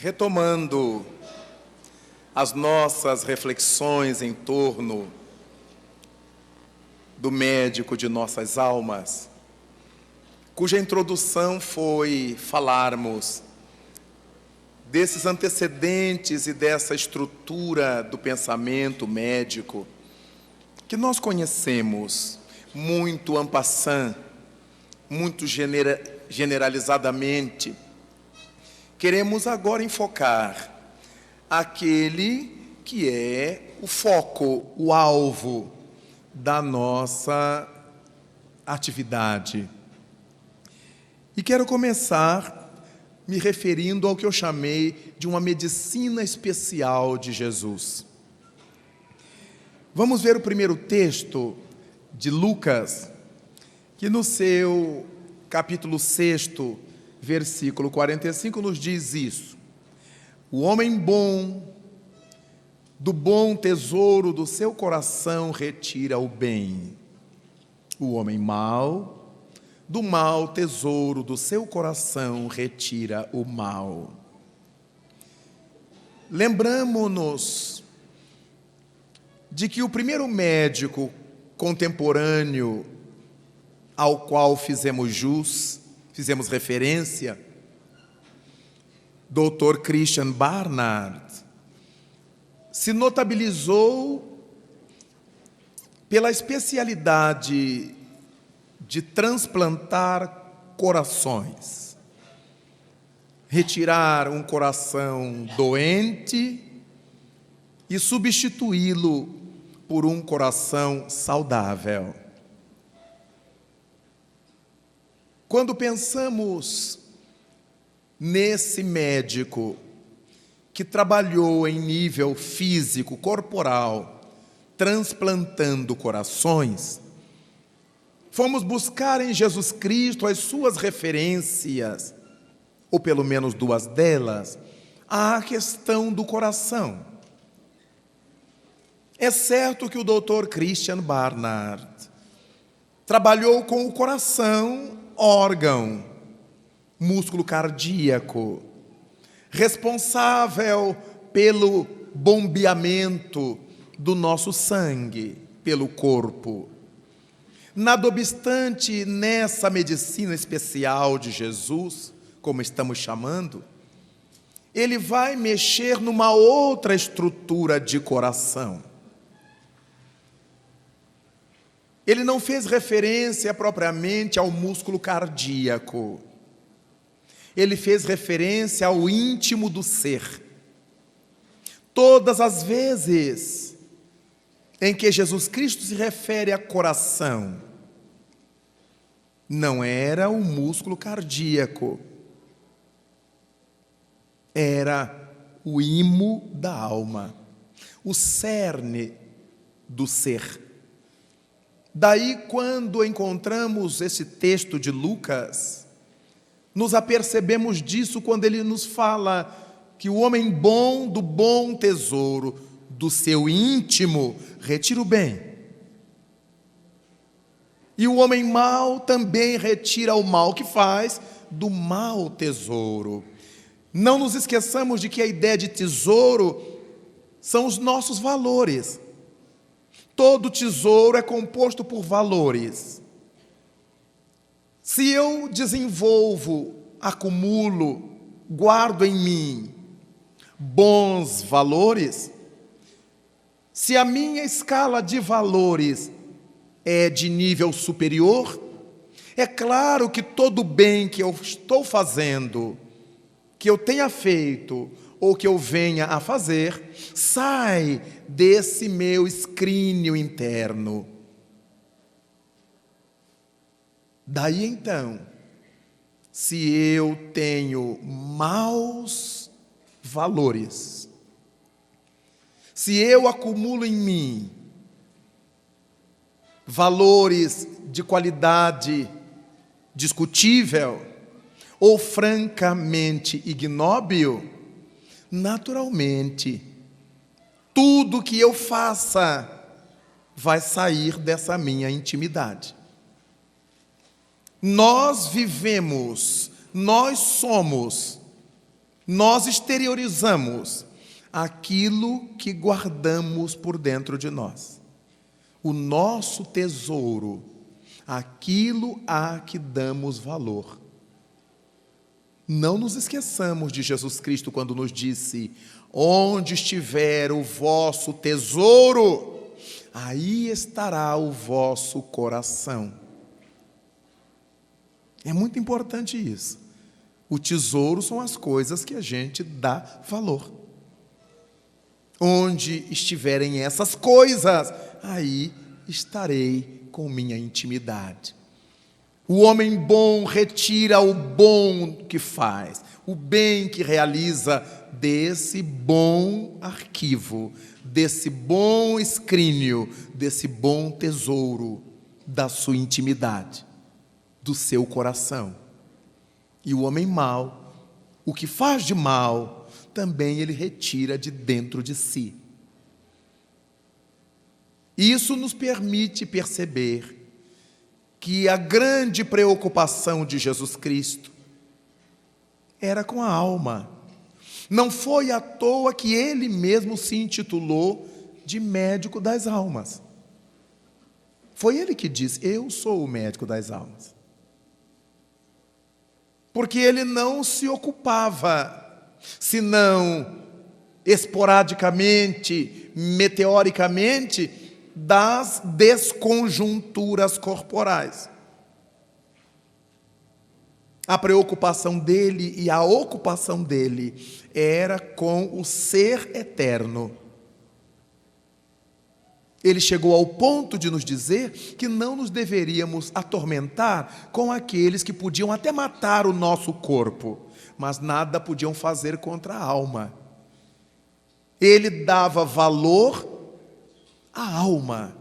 Retomando as nossas reflexões em torno do médico de nossas almas, cuja introdução foi falarmos desses antecedentes e dessa estrutura do pensamento médico que nós conhecemos muito en passant, muito generalizadamente. Queremos agora enfocar aquele que é o foco, o alvo da nossa atividade. E quero começar me referindo ao que eu chamei de uma medicina especial de Jesus. Vamos ver o primeiro texto de Lucas, que no seu capítulo 6, versículo 45, nos diz isso: o homem bom, do bom tesouro do seu coração retira o bem. O homem mau, do mau tesouro do seu coração retira o mal. Lembramo-nos de que o primeiro médico contemporâneo ao qual fizemos referência, Dr. Christian Barnard, se notabilizou pela especialidade de transplantar corações, retirar um coração doente e substituí-lo por um coração saudável. Quando pensamos nesse médico que trabalhou em nível físico, corporal, transplantando corações, fomos buscar em Jesus Cristo as suas referências, ou pelo menos duas delas, à questão do coração. É certo que o Dr. Christian Barnard trabalhou com o coração, órgão, músculo cardíaco, responsável pelo bombeamento do nosso sangue pelo corpo. Nada obstante, nessa medicina especial de Jesus, como estamos chamando, ele vai mexer numa outra estrutura de coração. Ele não fez referência propriamente ao músculo cardíaco. Ele fez referência ao íntimo do ser. Todas as vezes em que Jesus Cristo se refere a coração, não era o músculo cardíaco, era o imo da alma, o cerne do ser. Daí, quando encontramos esse texto de Lucas, nos apercebemos disso quando ele nos fala que o homem bom do bom tesouro do seu íntimo retira o bem. E o homem mau também retira o mal que faz do mau tesouro. Não nos esqueçamos de que a ideia de tesouro são os nossos valores. Todo tesouro é composto por valores. Se eu desenvolvo, acumulo, guardo em mim bons valores, se a minha escala de valores é de nível superior, é claro que todo bem que eu estou fazendo, que eu tenha feito ou que eu venha a fazer, sai desse meu escrínio interno. Daí então, se eu tenho maus valores, se eu acumulo em mim valores de qualidade discutível ou francamente ignóbil, naturalmente, tudo que eu faça vai sair dessa minha intimidade. Nós vivemos, nós somos Nós exteriorizamos aquilo que guardamos por dentro de nós. O nosso tesouro, aquilo a que damos valor. Não nos esqueçamos de Jesus Cristo quando nos disse: onde estiver o vosso tesouro, aí estará o vosso coração. É muito importante isso. O tesouro são as coisas que a gente dá valor. Onde estiverem essas coisas, aí estarei com minha intimidade. O homem bom retira o bom que faz, o bem que realiza desse bom arquivo, desse bom escrínio, desse bom tesouro da sua intimidade, do seu coração. E o homem mau, o que faz de mal, também ele retira de dentro de si. Isso nos permite perceber que a grande preocupação de Jesus Cristo era com a alma. Não foi à toa que ele mesmo se intitulou de médico das almas. Foi ele que disse: eu sou o médico das almas. Porque ele não se ocupava, senão esporadicamente, meteoricamente, das desconjunturas corporais. A preocupação dele e a ocupação dele era com o ser eterno. Ele chegou ao ponto de nos dizer que não nos deveríamos atormentar com aqueles que podiam até matar o nosso corpo, mas nada podiam fazer contra a alma. Ele dava valor à alma,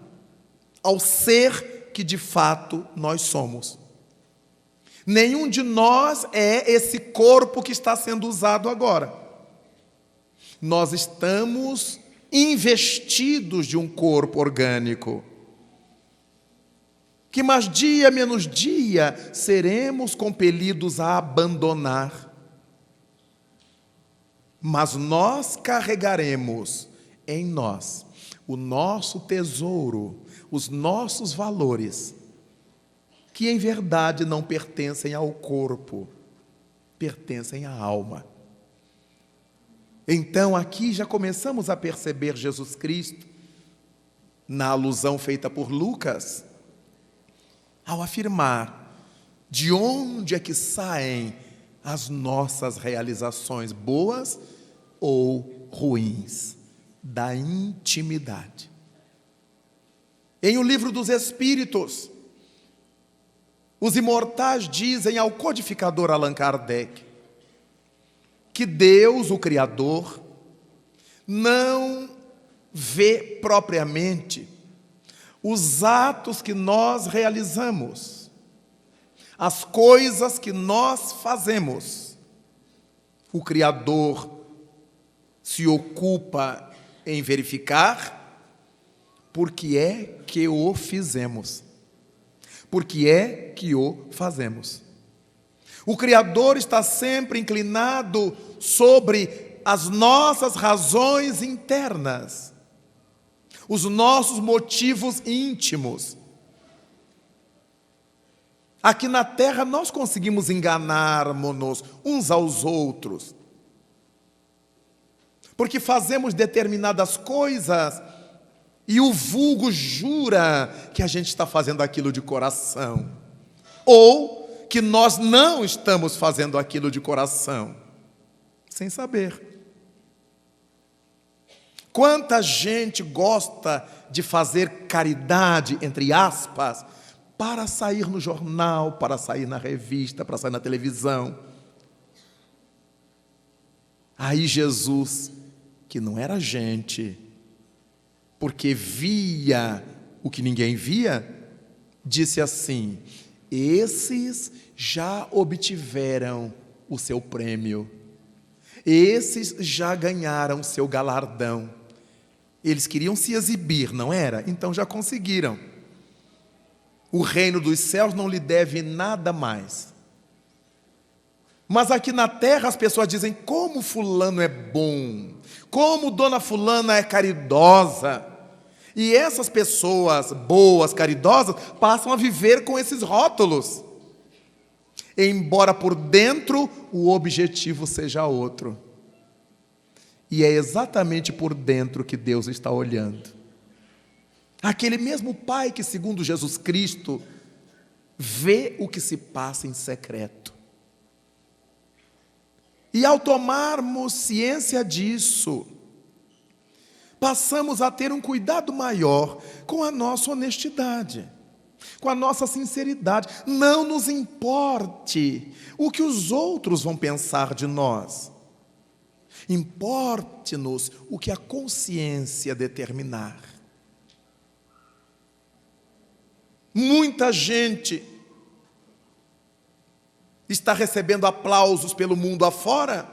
ao ser que de fato nós somos. Nenhum de nós é esse corpo que está sendo usado agora. Nós estamos investidos de um corpo orgânico, que mais dia menos dia seremos compelidos a abandonar. Mas nós carregaremos em nós o nosso tesouro, os nossos valores, que em verdade não pertencem ao corpo, pertencem à alma. Então aqui já começamos a perceber Jesus Cristo, na alusão feita por Lucas, ao afirmar de onde é que saem as nossas realizações, boas ou ruins, da intimidade. Em O Livro dos Espíritos, os imortais dizem ao codificador Allan Kardec que Deus, o Criador, não vê propriamente os atos que nós realizamos, as coisas que nós fazemos. O Criador se ocupa em verificar por que é que o fizemos, por que é que o fazemos. O Criador está sempre inclinado sobre as nossas razões internas, os nossos motivos íntimos. Aqui na terra nós conseguimos enganar-nos uns aos outros, porque fazemos determinadas coisas e o vulgo jura que a gente está fazendo aquilo de coração, ou que nós não estamos fazendo aquilo de coração, sem saber. Quanta gente gosta de fazer caridade, entre aspas, para sair no jornal, para sair na revista, para sair na televisão. Aí Jesus, que não era gente, porque via o que ninguém via, disse assim: esses já obtiveram o seu prêmio, esses já ganharam o seu galardão. Eles queriam se exibir, não era? Então já conseguiram. O reino dos céus não lhe deve nada mais. Mas aqui na terra as pessoas dizem: como fulano é bom, como dona fulana é caridosa. E essas pessoas boas, caridosas, passam a viver com esses rótulos, embora por dentro o objetivo seja outro. E é exatamente por dentro que Deus está olhando. Aquele mesmo Pai que, segundo Jesus Cristo, vê o que se passa em secreto. E ao tomarmos ciência disso, passamos a ter um cuidado maior com a nossa honestidade, com a nossa sinceridade. Não nos importe o que os outros vão pensar de nós. Importe-nos o que a consciência determinar. Muita gente está recebendo aplausos pelo mundo afora,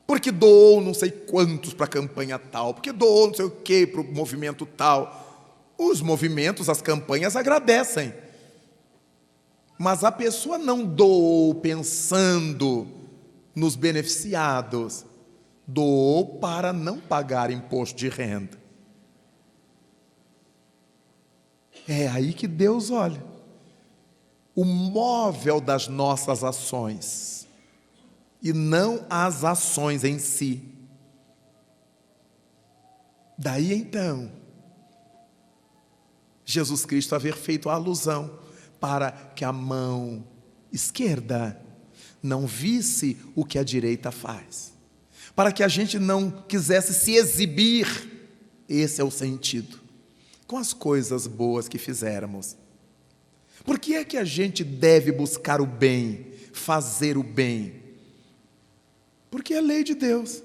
porque doou não sei quantos para a campanha tal, porque doou não sei o que para o movimento tal. Os movimentos, as campanhas agradecem. Mas a pessoa não doou pensando nos beneficiados, doou para não pagar imposto de renda. É aí que Deus olha. O móvel das nossas ações, e não as ações em si. Daí então, Jesus Cristo haver feito a alusão para que a mão esquerda não visse o que a direita faz, para que a gente não quisesse se exibir, esse é o sentido, com as coisas boas que fizermos. Por que é que a gente deve buscar o bem, fazer o bem? Porque é lei de Deus.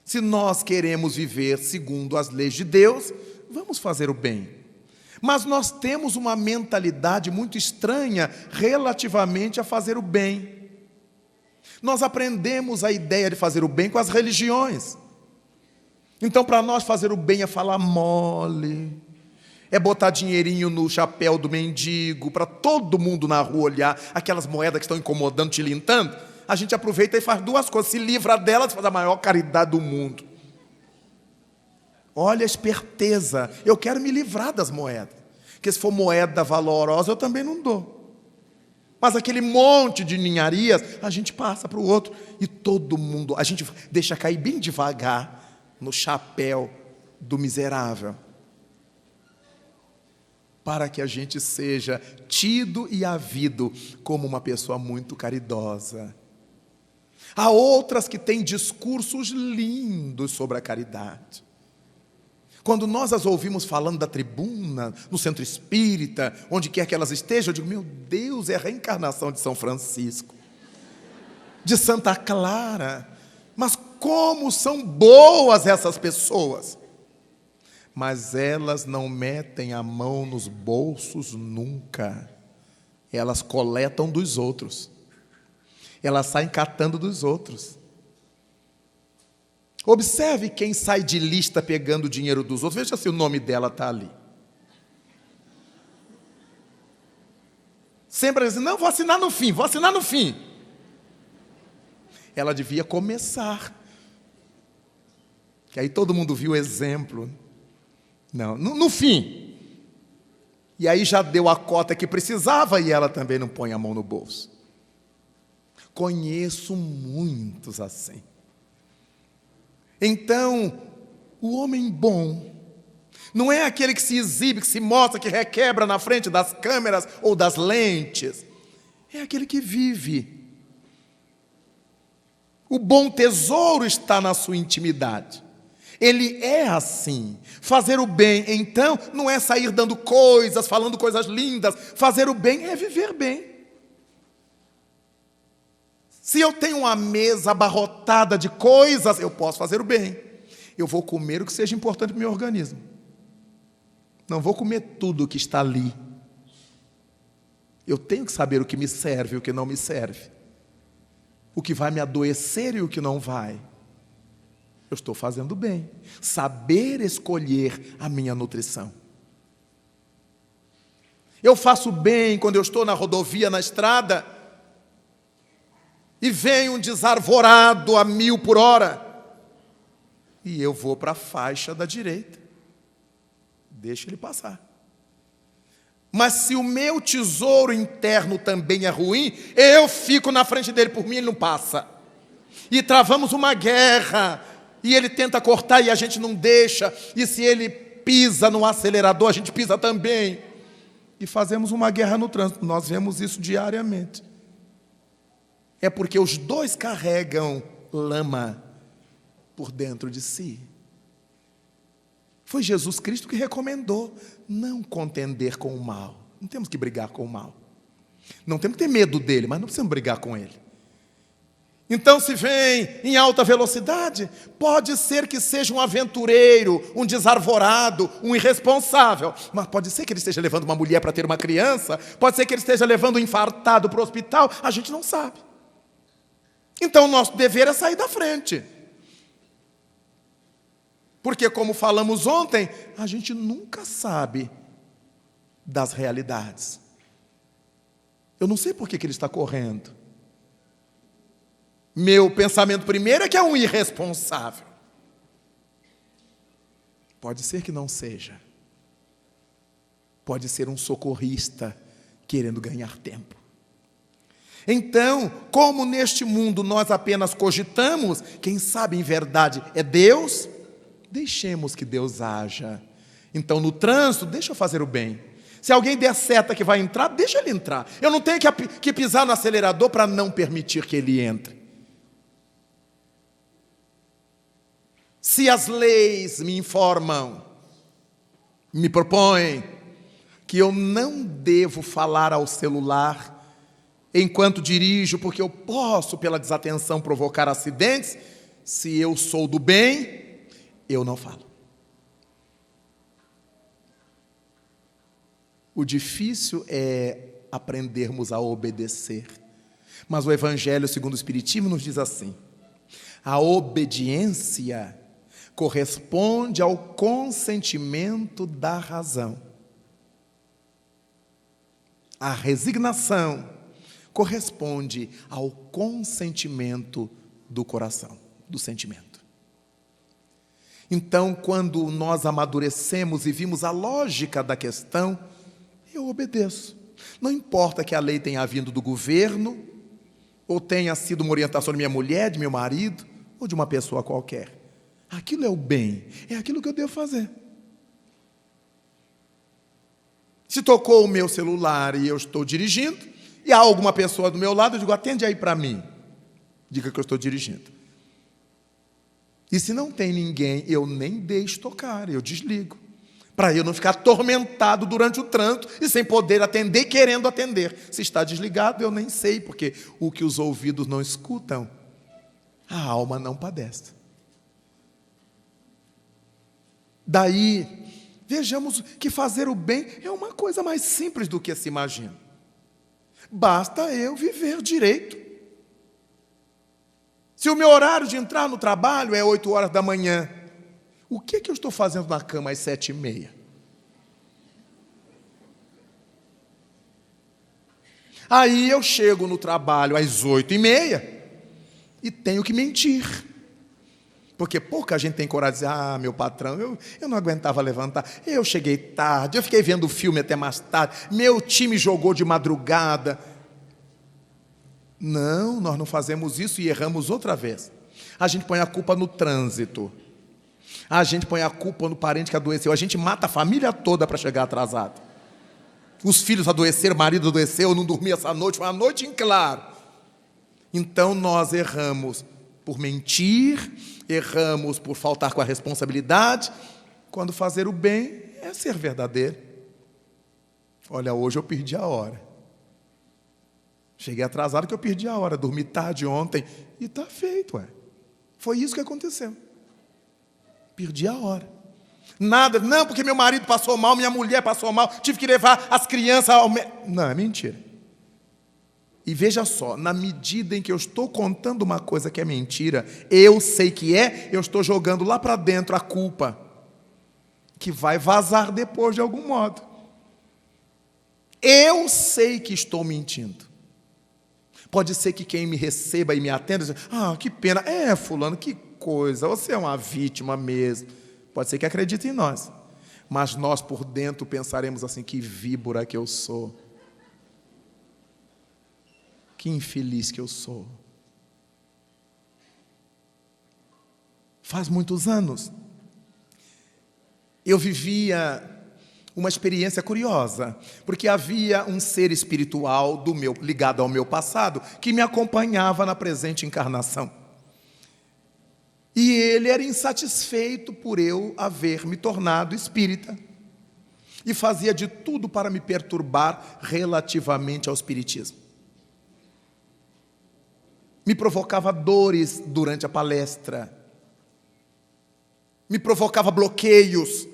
Se nós queremos viver segundo as leis de Deus, vamos fazer o bem. Mas nós temos uma mentalidade muito estranha relativamente a fazer o bem. Nós aprendemos a ideia de fazer o bem com as religiões. Então, para nós, fazer o bem é falar mole, é botar dinheirinho no chapéu do mendigo, para todo mundo na rua olhar, aquelas moedas que estão incomodando, tilintando. A gente aproveita e faz duas coisas: se livra delas e faz a maior caridade do mundo. Olha a esperteza, eu quero me livrar das moedas, porque se for moeda valorosa eu também não dou. Mas aquele monte de ninharias, a gente passa para o outro, e todo mundo, a gente deixa cair bem devagar no chapéu do miserável, para que a gente seja tido e havido como uma pessoa muito caridosa. Há outras que têm discursos lindos sobre a caridade. Quando nós as ouvimos falando da tribuna, no centro espírita, onde quer que elas estejam, eu digo: meu Deus, é a reencarnação de São Francisco, de Santa Clara. Mas como são boas essas pessoas! Mas elas não metem a mão nos bolsos nunca. Elas coletam dos outros. Elas saem catando dos outros. Observe quem sai de lista pegando o dinheiro dos outros. Veja se o nome dela está ali. Sempre diz: não, vou assinar no fim, vou assinar no fim. Ela devia começar. Que aí todo mundo viu o exemplo. Não, no fim. E aí já deu a cota que precisava e ela também não põe a mão no bolso. Conheço muitos assim. Então, o homem bom não é aquele que se exibe, que se mostra, que requebra na frente das câmeras ou das lentes. É aquele que vive. O bom tesouro está na sua intimidade. Ele é assim. Fazer o bem, então, não é sair dando coisas, falando coisas lindas. Fazer o bem é viver bem. Se eu tenho uma mesa abarrotada de coisas, eu posso fazer o bem. Eu vou comer o que seja importante para o meu organismo. Não vou comer tudo o que está ali. Eu tenho que saber o que me serve e o que não me serve. O que vai me adoecer e o que não vai. Eu estou fazendo bem. Saber escolher a minha nutrição. Eu faço bem quando eu estou na rodovia, na estrada, e vem um desarvorado a 1000 por hora, e eu vou para a faixa da direita, deixa ele passar. Mas se o meu tesouro interno também é ruim, eu fico na frente dele, por mim ele não passa. E travamos uma guerra, e ele tenta cortar e a gente não deixa, e se ele pisa no acelerador, a gente pisa também. E fazemos uma guerra no trânsito, nós vemos isso diariamente. É porque os dois carregam lama por dentro de si. Foi Jesus Cristo que recomendou não contender com o mal. Não temos que brigar com o mal. Não temos que ter medo dele, mas não precisamos brigar com ele. Então, se vem em alta velocidade, pode ser que seja um aventureiro, um desarvorado, um irresponsável. Mas pode ser que ele esteja levando uma mulher para ter uma criança, pode ser que ele esteja levando um infartado para o hospital, a gente não sabe. Então, o nosso dever é sair da frente. Porque, como falamos ontem, a gente nunca sabe das realidades. Eu não sei por que ele está correndo. Meu pensamento primeiro é que é um irresponsável. Pode ser que não seja. Pode ser um socorrista querendo ganhar tempo. Então, como neste mundo nós apenas cogitamos, quem sabe em verdade é Deus, deixemos que Deus haja. Então, no trânsito, deixa eu fazer o bem. Se alguém der seta que vai entrar, deixa ele entrar. Eu não tenho que pisar no acelerador para não permitir que ele entre. Se as leis me informam, me propõem que eu não devo falar ao celular enquanto dirijo, porque eu posso, pela desatenção, provocar acidentes, se eu sou do bem, eu não falo. O difícil é aprendermos a obedecer. Mas o Evangelho, segundo o Espiritismo, nos diz assim: a obediência corresponde ao consentimento da razão. A resignação corresponde ao consentimento do coração, do sentimento. Então, quando nós amadurecemos e vimos a lógica da questão, eu obedeço. Não importa que a lei tenha vindo do governo, ou tenha sido uma orientação de minha mulher, de meu marido, ou de uma pessoa qualquer. Aquilo é o bem, é aquilo que eu devo fazer. Se tocou o meu celular e eu estou dirigindo, e há alguma pessoa do meu lado, eu digo, atende aí para mim. Diga que eu estou dirigindo. E se não tem ninguém, eu nem deixo tocar, eu desligo. Para eu não ficar atormentado durante o trânsito e sem poder atender, querendo atender. Se está desligado, eu nem sei, porque o que os ouvidos não escutam, a alma não padece. Daí, vejamos que fazer o bem é uma coisa mais simples do que se imagina. Basta eu viver direito. Se o meu horário de entrar no trabalho é 8 horas da manhã, o que eu estou fazendo na cama às 7h30? Aí eu chego no trabalho às 8h30 e tenho que mentir. Porque pouca gente tem coragem de dizer, meu patrão, eu não aguentava levantar, eu cheguei tarde, eu fiquei vendo o filme até mais tarde, meu time jogou de madrugada. Não, nós não fazemos isso e erramos outra vez. A gente põe a culpa no trânsito. A gente põe a culpa no parente que adoeceu. A gente mata a família toda para chegar atrasado. Os filhos adoeceram, o marido adoeceu, eu não dormi essa noite, foi uma noite em claro. Então nós erramos por mentir, erramos por faltar com a responsabilidade, quando fazer o bem é ser verdadeiro. Olha, hoje eu perdi a hora. Cheguei atrasado que eu perdi a hora, dormi tarde ontem, e está feito, ué. Foi isso que aconteceu. Perdi a hora. Nada, não, porque meu marido passou mal, minha mulher passou mal, tive que levar as crianças ao Não, é mentira. E veja só, na medida em que eu estou contando uma coisa que é mentira, eu sei que é, eu estou jogando lá para dentro a culpa, que vai vazar depois de algum modo. Eu sei que estou mentindo. Pode ser que quem me receba e me atenda diga: ah, que pena, fulano, que coisa, você é uma vítima mesmo. Pode ser que acredite em nós, mas nós por dentro pensaremos assim: que víbora que eu sou, que infeliz que eu sou. Faz muitos anos, eu vivia uma experiência curiosa, porque havia um ser espiritual ligado ao meu passado, que me acompanhava na presente encarnação. E ele era insatisfeito por eu haver me tornado espírita, e fazia de tudo para me perturbar relativamente ao espiritismo. Me provocava dores durante a palestra, me provocava bloqueios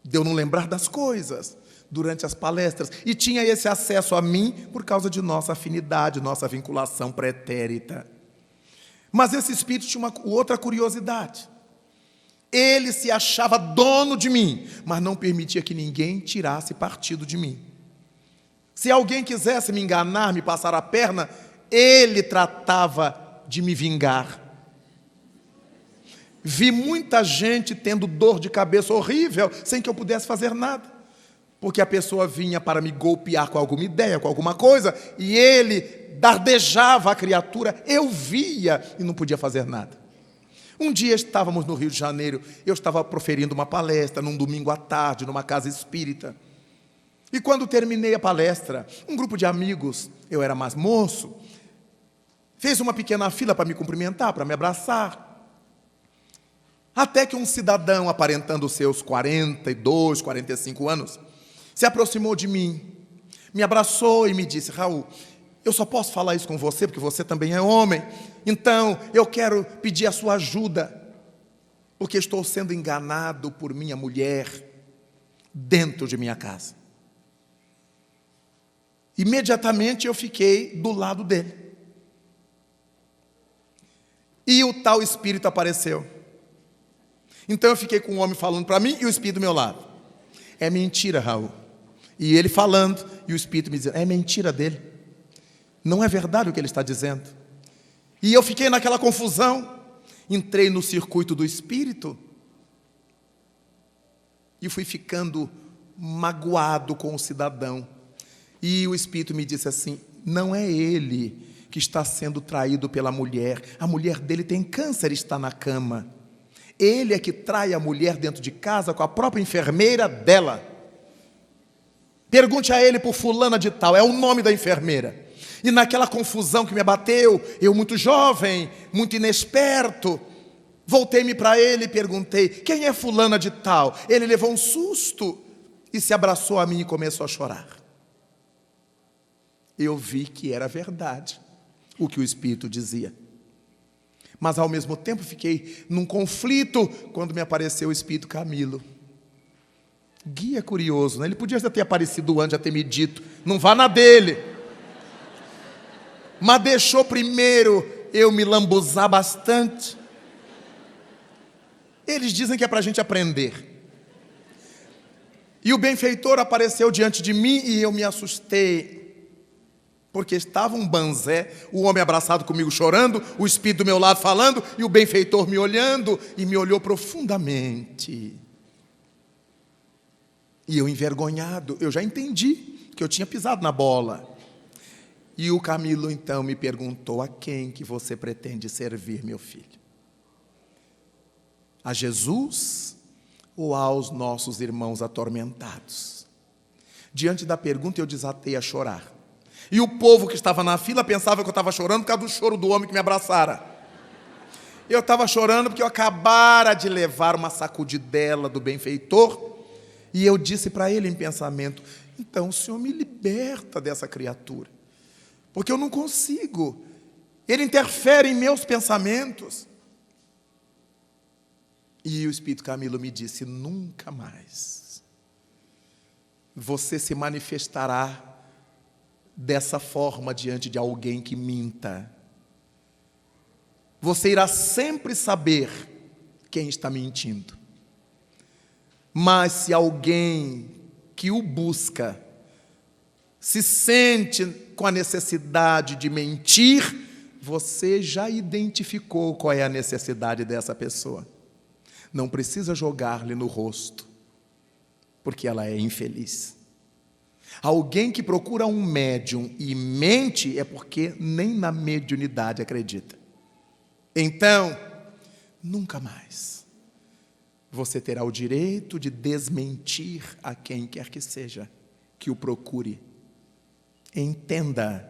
de eu não lembrar das coisas durante as palestras, e tinha esse acesso a mim por causa de nossa afinidade, nossa vinculação pretérita. Mas esse espírito tinha uma outra curiosidade. Ele se achava dono de mim, mas não permitia que ninguém tirasse partido de mim. Se alguém quisesse me enganar, me passar a perna, ele tratava de me vingar. Vi muita gente tendo dor de cabeça horrível, sem que eu pudesse fazer nada, porque a pessoa vinha para me golpear com alguma ideia, com alguma coisa, e ele dardejava a criatura, eu via e não podia fazer nada. Um dia estávamos no Rio de Janeiro, eu estava proferindo uma palestra, num domingo à tarde, numa casa espírita, e quando terminei a palestra, um grupo de amigos, eu era mais moço, fez uma pequena fila para me cumprimentar, para me abraçar. Até que um cidadão, aparentando seus 42, 45 anos, se aproximou de mim, me abraçou e me disse: Raul, eu só posso falar isso com você porque você também é homem, então eu quero pedir a sua ajuda, porque estou sendo enganado por minha mulher dentro de minha casa. Imediatamente eu fiquei do lado dele. E o tal espírito apareceu. Então eu fiquei com o homem falando para mim e o espírito do meu lado. É mentira, Raul. E ele falando e o espírito me dizendo: é mentira dele. Não é verdade o que ele está dizendo. E eu fiquei naquela confusão. Entrei no circuito do espírito e fui ficando magoado com o cidadão. E o espírito me disse assim: não é ele que está sendo traído pela mulher. A mulher dele tem câncer e está na cama. Ele é que trai a mulher dentro de casa com a própria enfermeira dela. Pergunte a ele por fulana de tal, é o nome da enfermeira. E naquela confusão que me abateu, eu muito jovem, muito inexperto, voltei-me para ele e perguntei: quem é fulana de tal? Ele levou um susto e se abraçou a mim e começou a chorar. Eu vi que era verdade o que o espírito dizia. Mas ao mesmo tempo fiquei num conflito quando me apareceu o espírito Camilo. Guia curioso, né? Ele podia já ter aparecido antes, já ter me dito: não vá na dele. Mas deixou primeiro eu me lambuzar bastante. Eles dizem que é para a gente aprender. E o benfeitor apareceu diante de mim e eu me assustei, porque estava um banzé, o homem abraçado comigo chorando, o espírito do meu lado falando, e o benfeitor me olhando, e me olhou profundamente. E eu envergonhado, eu já entendi que eu tinha pisado na bola. E o Camilo então me perguntou: a quem que você pretende servir, meu filho? A Jesus ou aos nossos irmãos atormentados? Diante da pergunta eu desatei a chorar. E o povo que estava na fila pensava que eu estava chorando por causa do choro do homem que me abraçara. Eu estava chorando porque eu acabara de levar uma sacudidela do benfeitor. E eu disse para ele em pensamento: então o Senhor me liberta dessa criatura, porque eu não consigo. Ele interfere em meus pensamentos. E o espírito Camilo me disse: nunca mais você se manifestará dessa forma diante de alguém que minta. Você irá sempre saber quem está mentindo. Mas se alguém que o busca se sente com a necessidade de mentir, você já identificou qual é a necessidade dessa pessoa. Não precisa jogar-lhe no rosto, porque ela é infeliz. Alguém que procura um médium e mente é porque nem na mediunidade acredita. Então, nunca mais você terá o direito de desmentir a quem quer que seja que o procure. Entenda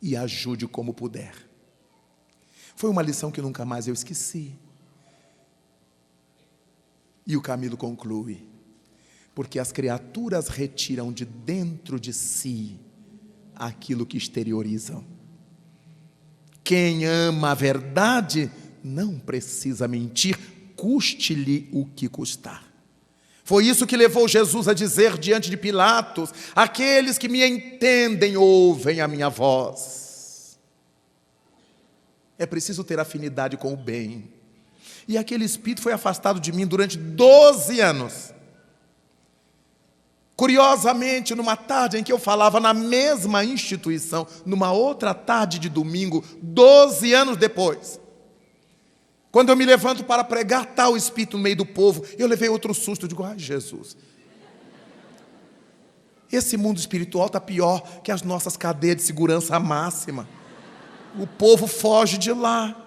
e ajude como puder. Foi uma lição que nunca mais eu esqueci. E o Camilo conclui: porque as criaturas retiram de dentro de si aquilo que exteriorizam. Quem ama a verdade não precisa mentir, custe-lhe o que custar. Foi isso que levou Jesus a dizer diante de Pilatos: aqueles que me entendem ouvem a minha voz. É preciso ter afinidade com o bem. E aquele espírito foi afastado de mim durante 12 anos. Curiosamente, numa tarde em que eu falava na mesma instituição, numa outra tarde de domingo, 12 anos depois, quando eu me levanto para pregar, tal espírito no meio do povo, eu levei outro susto. Eu digo: ai, Jesus, esse mundo espiritual está pior que as nossas cadeias de segurança máxima. O povo foge de lá.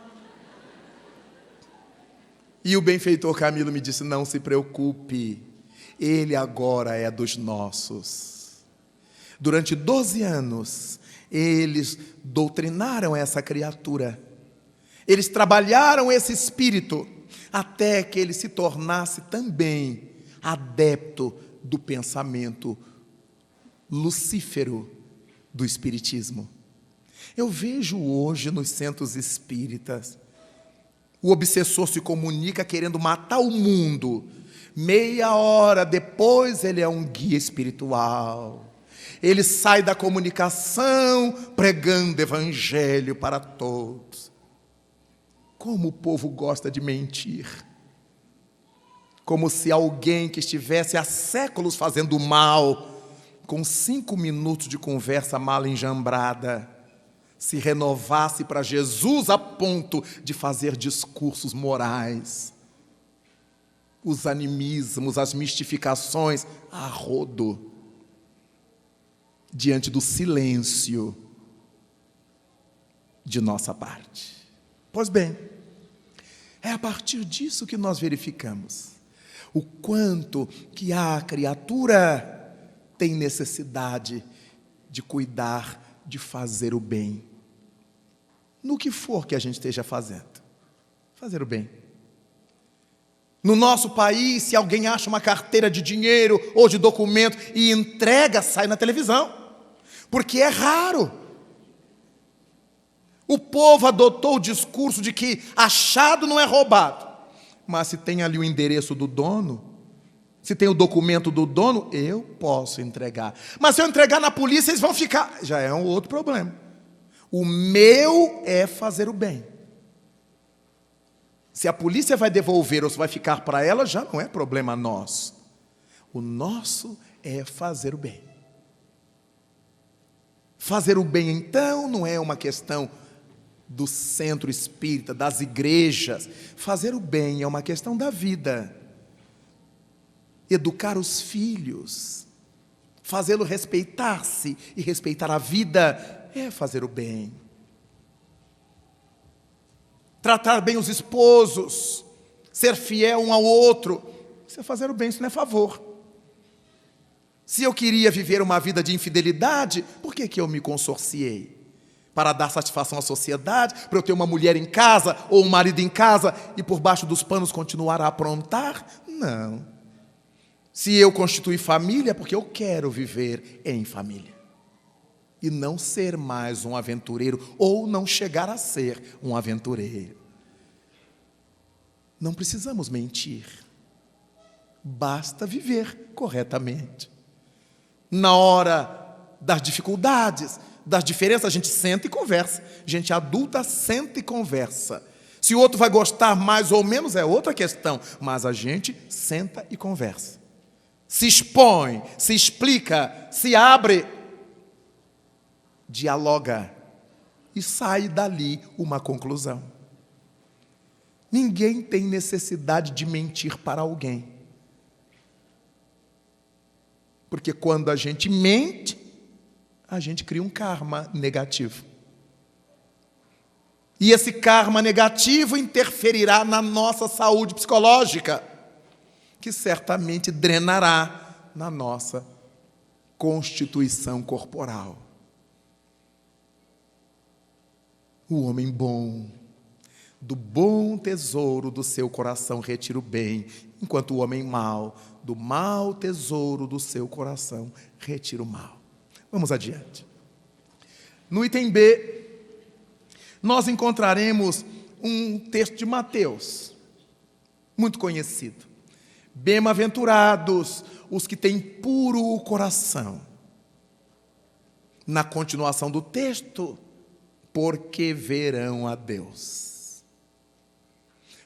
E o benfeitor Camilo me disse: não se preocupe, ele agora é dos nossos. Durante 12 anos, eles doutrinaram essa criatura. Eles trabalharam esse espírito até que ele se tornasse também adepto do pensamento lucífero do espiritismo. Eu vejo hoje nos centros espíritas, o obsessor se comunica querendo matar o mundo. Meia hora depois ele é um guia espiritual. Ele sai da comunicação pregando evangelho para todos. Como o povo gosta de mentir. Como se alguém que estivesse há séculos fazendo mal, com 5 minutos de conversa mal enjambrada, se renovasse para Jesus a ponto de fazer discursos morais. Os animismos, as mistificações, a rodo, diante do silêncio de nossa parte. Pois bem, é a partir disso que nós verificamos o quanto que a criatura tem necessidade de cuidar, de fazer o bem. No que for que a gente esteja fazendo, fazer o bem. No nosso país, se alguém acha uma carteira de dinheiro ou de documento e entrega, sai na televisão, porque é raro. O povo adotou o discurso de que achado não é roubado, mas se tem ali o endereço do dono, se tem o documento do dono, eu posso entregar. Mas se eu entregar na polícia, eles vão ficar... Já é um outro problema. O meu é fazer o bem. Se a polícia vai devolver ou se vai ficar para ela, já não é problema nosso. O nosso é fazer o bem. Fazer o bem, então, não é uma questão do centro espírita, das igrejas. Fazer o bem é uma questão da vida. Educar os filhos, fazê-lo respeitar-se e respeitar a vida é fazer o bem. Tratar bem os esposos, ser fiel um ao outro, isso é fazer o bem, isso não é favor. Se eu queria viver uma vida de infidelidade, por que eu me consorciei? Para dar satisfação à sociedade, para eu ter uma mulher em casa ou um marido em casa e por baixo dos panos continuar a aprontar? Não. Se eu constituir família, é porque eu quero viver em família. E não ser mais um aventureiro, ou não chegar a ser um aventureiro. Não precisamos mentir. Basta viver corretamente. Na hora das dificuldades, das diferenças, a gente senta e conversa. Gente adulta senta e conversa. Se o outro vai gostar mais ou menos é outra questão, mas a gente senta e conversa. Se expõe, se explica, se abre. dialoga e sai dali uma conclusão. Ninguém tem necessidade de mentir para alguém. Porque quando a gente mente, a gente cria um karma negativo. E esse karma negativo interferirá na nossa saúde psicológica, que certamente drenará na nossa constituição corporal. O homem bom, do bom tesouro do seu coração retira o bem, enquanto o homem mau, do mau tesouro do seu coração retira o mal. Vamos adiante. No item B, nós encontraremos um texto de Mateus, muito conhecido. Bem-aventurados os que têm puro o coração. Na continuação do texto, porque verão a Deus.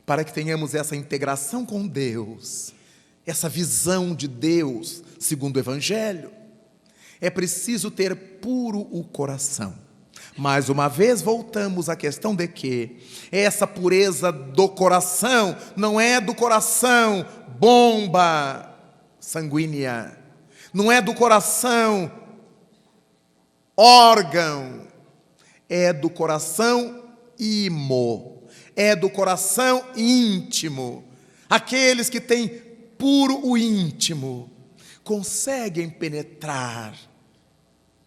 Para que tenhamos essa integração com Deus, essa visão de Deus, segundo o Evangelho, é preciso ter puro o coração. Mais uma vez voltamos à questão de que essa pureza do coração não é do coração bomba sanguínea, não é do coração órgão, é do coração imo, é do coração íntimo. Aqueles que têm puro o íntimo conseguem penetrar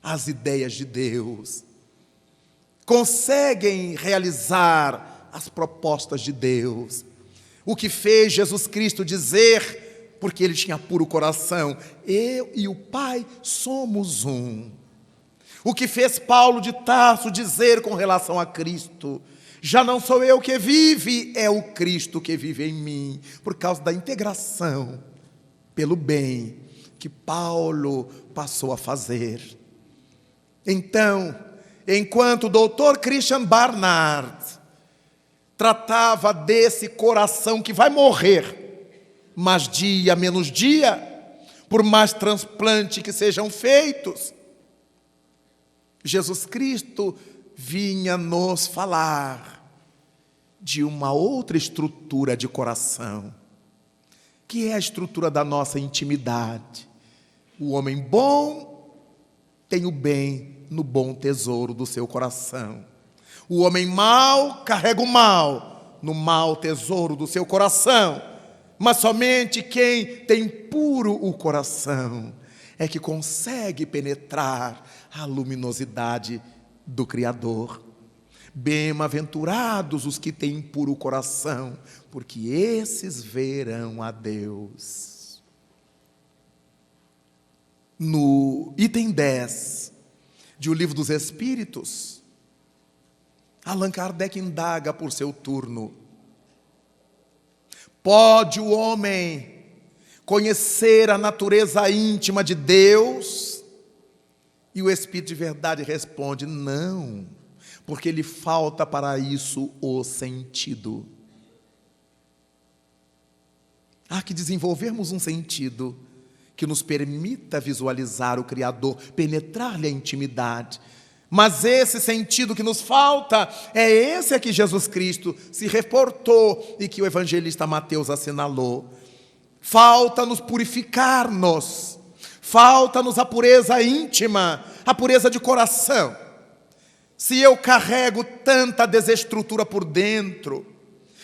as ideias de Deus, conseguem realizar as propostas de Deus. O que fez Jesus Cristo dizer, porque ele tinha puro coração, eu e o Pai somos um. O que fez Paulo de Tarso dizer com relação a Cristo, já não sou eu que vive, é o Cristo que vive em mim, por causa da integração pelo bem que Paulo passou a fazer. Então, enquanto o doutor Christian Barnard tratava desse coração que vai morrer, mas dia menos dia, por mais transplante que sejam feitos, Jesus Cristo vinha nos falar de uma outra estrutura de coração, que é a estrutura da nossa intimidade. O homem bom tem o bem no bom tesouro do seu coração. O homem mau carrega o mal no mau tesouro do seu coração. Mas somente quem tem puro o coração é que consegue penetrar a luminosidade do Criador. Bem-aventurados os que têm puro coração, porque esses verão a Deus. No item 10 de O Livro dos Espíritos, Allan Kardec indaga por seu turno: pode o homem conhecer a natureza íntima de Deus? E o Espírito de Verdade responde: não, porque lhe falta para isso o sentido. Há que desenvolvermos um sentido que nos permita visualizar o Criador, penetrar-lhe a intimidade. Mas esse sentido que nos falta é esse a que Jesus Cristo se reportou e que o evangelista Mateus assinalou. Falta-nos purificar-nos, falta-nos a pureza íntima, a pureza de coração. Se eu carrego tanta desestrutura por dentro,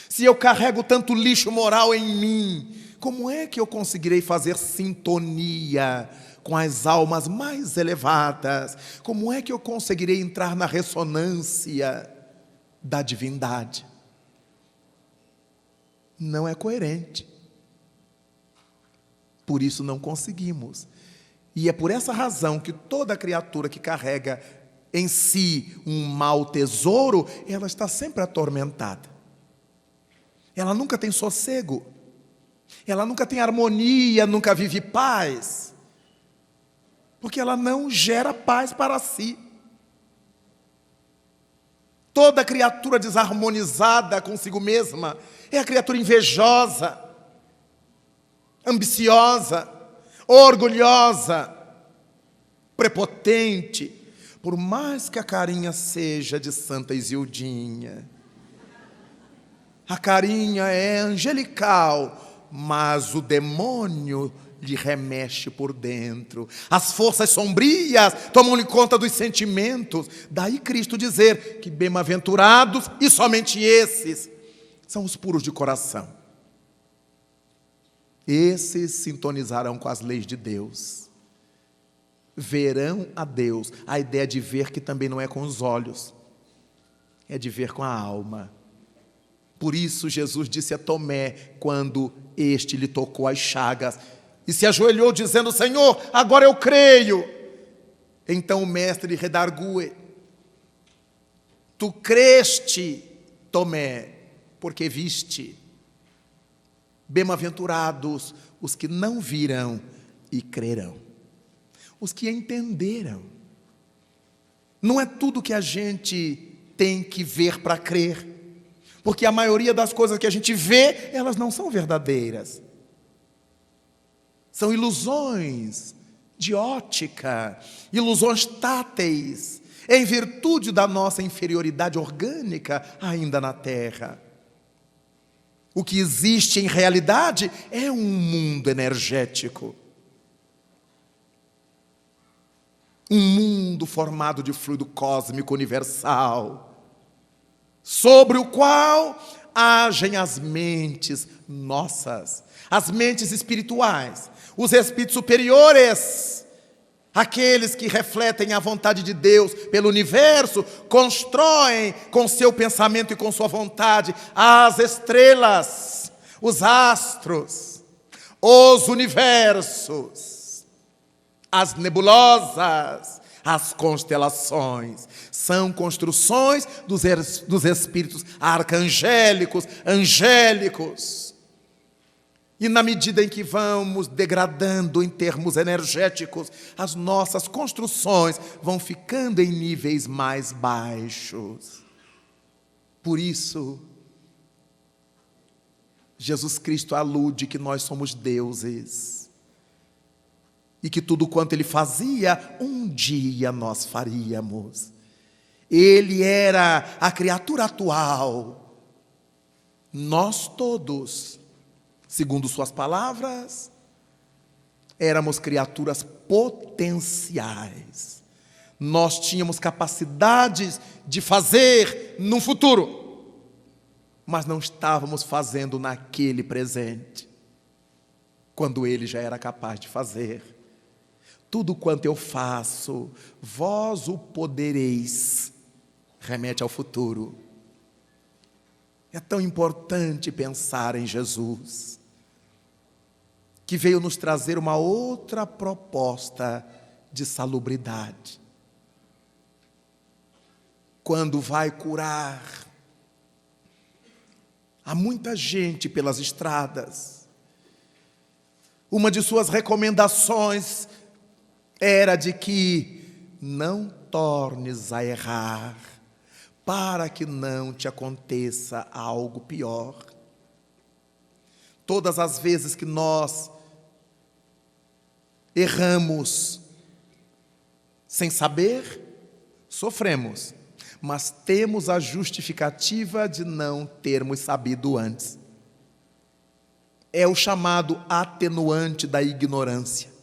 se eu carrego tanto lixo moral em mim, como é que eu conseguirei fazer sintonia com as almas mais elevadas? Como é que eu conseguirei entrar na ressonância da divindade? Não é coerente. Por isso não conseguimos. E é por essa razão que toda criatura que carrega em si um mau tesouro, ela está sempre atormentada. Ela nunca tem sossego. Ela nunca tem harmonia, nunca vive paz. Porque ela não gera paz para si. Toda criatura desarmonizada consigo mesma é a criatura invejosa, ambiciosa, orgulhosa, prepotente, Por mais que a carinha seja de Santa Isildinha, a carinha é angelical, mas o demônio lhe remexe por dentro. As forças sombrias tomam-lhe conta dos sentimentos. Daí Cristo dizer que bem-aventurados, e somente esses, são os puros de coração. Esses sintonizarão com as leis de Deus. Verão a Deus. A ideia de ver que também não é com os olhos, é de ver com a alma. Por isso Jesus disse a Tomé, quando este lhe tocou as chagas, e se ajoelhou dizendo: Senhor, agora eu creio. Então o mestre lhe redarguiu: tu creste, Tomé, porque viste. Bem-aventurados os que não virão e crerão. Os que entenderam. Não é tudo que a gente tem que ver para crer, porque a maioria das coisas que a gente vê, elas não são verdadeiras. São ilusões de ótica, ilusões táteis, em virtude da nossa inferioridade orgânica ainda na terra. O que existe em realidade é um mundo energético. Um mundo formado de fluido cósmico universal, sobre o qual agem as mentes nossas, as mentes espirituais, os espíritos superiores, aqueles que refletem a vontade de Deus pelo universo, constroem com seu pensamento e com sua vontade as estrelas, os astros, os universos, as nebulosas, as constelações. São construções dos espíritos arcangélicos, angélicos. E na medida em que vamos degradando em termos energéticos, as nossas construções vão ficando em níveis mais baixos. Por isso, Jesus Cristo alude que nós somos deuses. E que tudo quanto Ele fazia, um dia nós faríamos. Ele era a criatura atual. Nós todos, segundo suas palavras, éramos criaturas potenciais. Nós tínhamos capacidades de fazer no futuro, mas não estávamos fazendo naquele presente, quando Ele já era capaz de fazer. Tudo quanto eu faço, vós o podereis, remete ao futuro. É tão importante pensar em Jesus, que veio nos trazer uma outra proposta de salubridade. Quando vai curar a muita gente pelas estradas, uma de suas recomendações era de que não tornes a errar, para que não te aconteça algo pior. Todas as vezes que nós erramos sem saber, sofremos, mas temos a justificativa de não termos sabido antes. É o chamado atenuante da ignorância.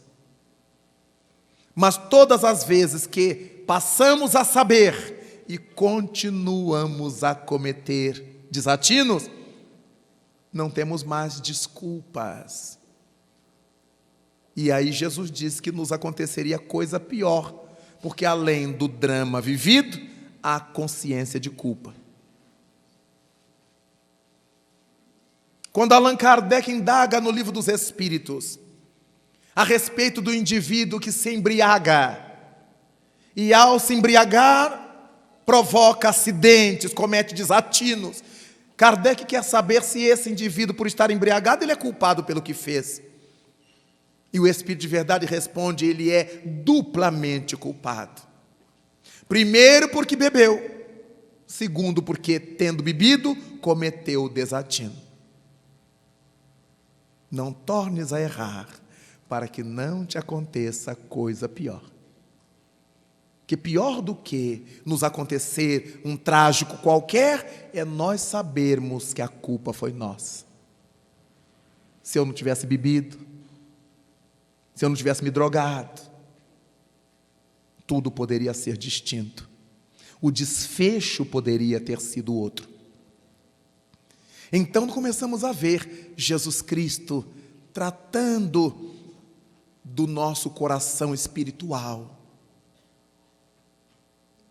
Mas todas as vezes que passamos a saber e continuamos a cometer desatinos, não temos mais desculpas. E aí Jesus disse que nos aconteceria coisa pior, porque além do drama vivido, há consciência de culpa. Quando Allan Kardec indaga no Livro dos Espíritos a respeito do indivíduo que se embriaga, e ao se embriagar, provoca acidentes, comete desatinos. Kardec quer saber se esse indivíduo, por estar embriagado, ele é culpado pelo que fez. E o Espírito de Verdade responde: ele é duplamente culpado. Primeiro, porque bebeu. Segundo, porque, tendo bebido, cometeu o desatino. Não tornes a errar, para que não te aconteça coisa pior. que pior do que nos acontecer um trágico qualquer é nós sabermos que a culpa foi nossa. Se eu não tivesse bebido, se eu não tivesse me drogado, tudo poderia ser distinto. O desfecho poderia ter sido outro. Então começamos a ver Jesus Cristo tratando do nosso coração espiritual.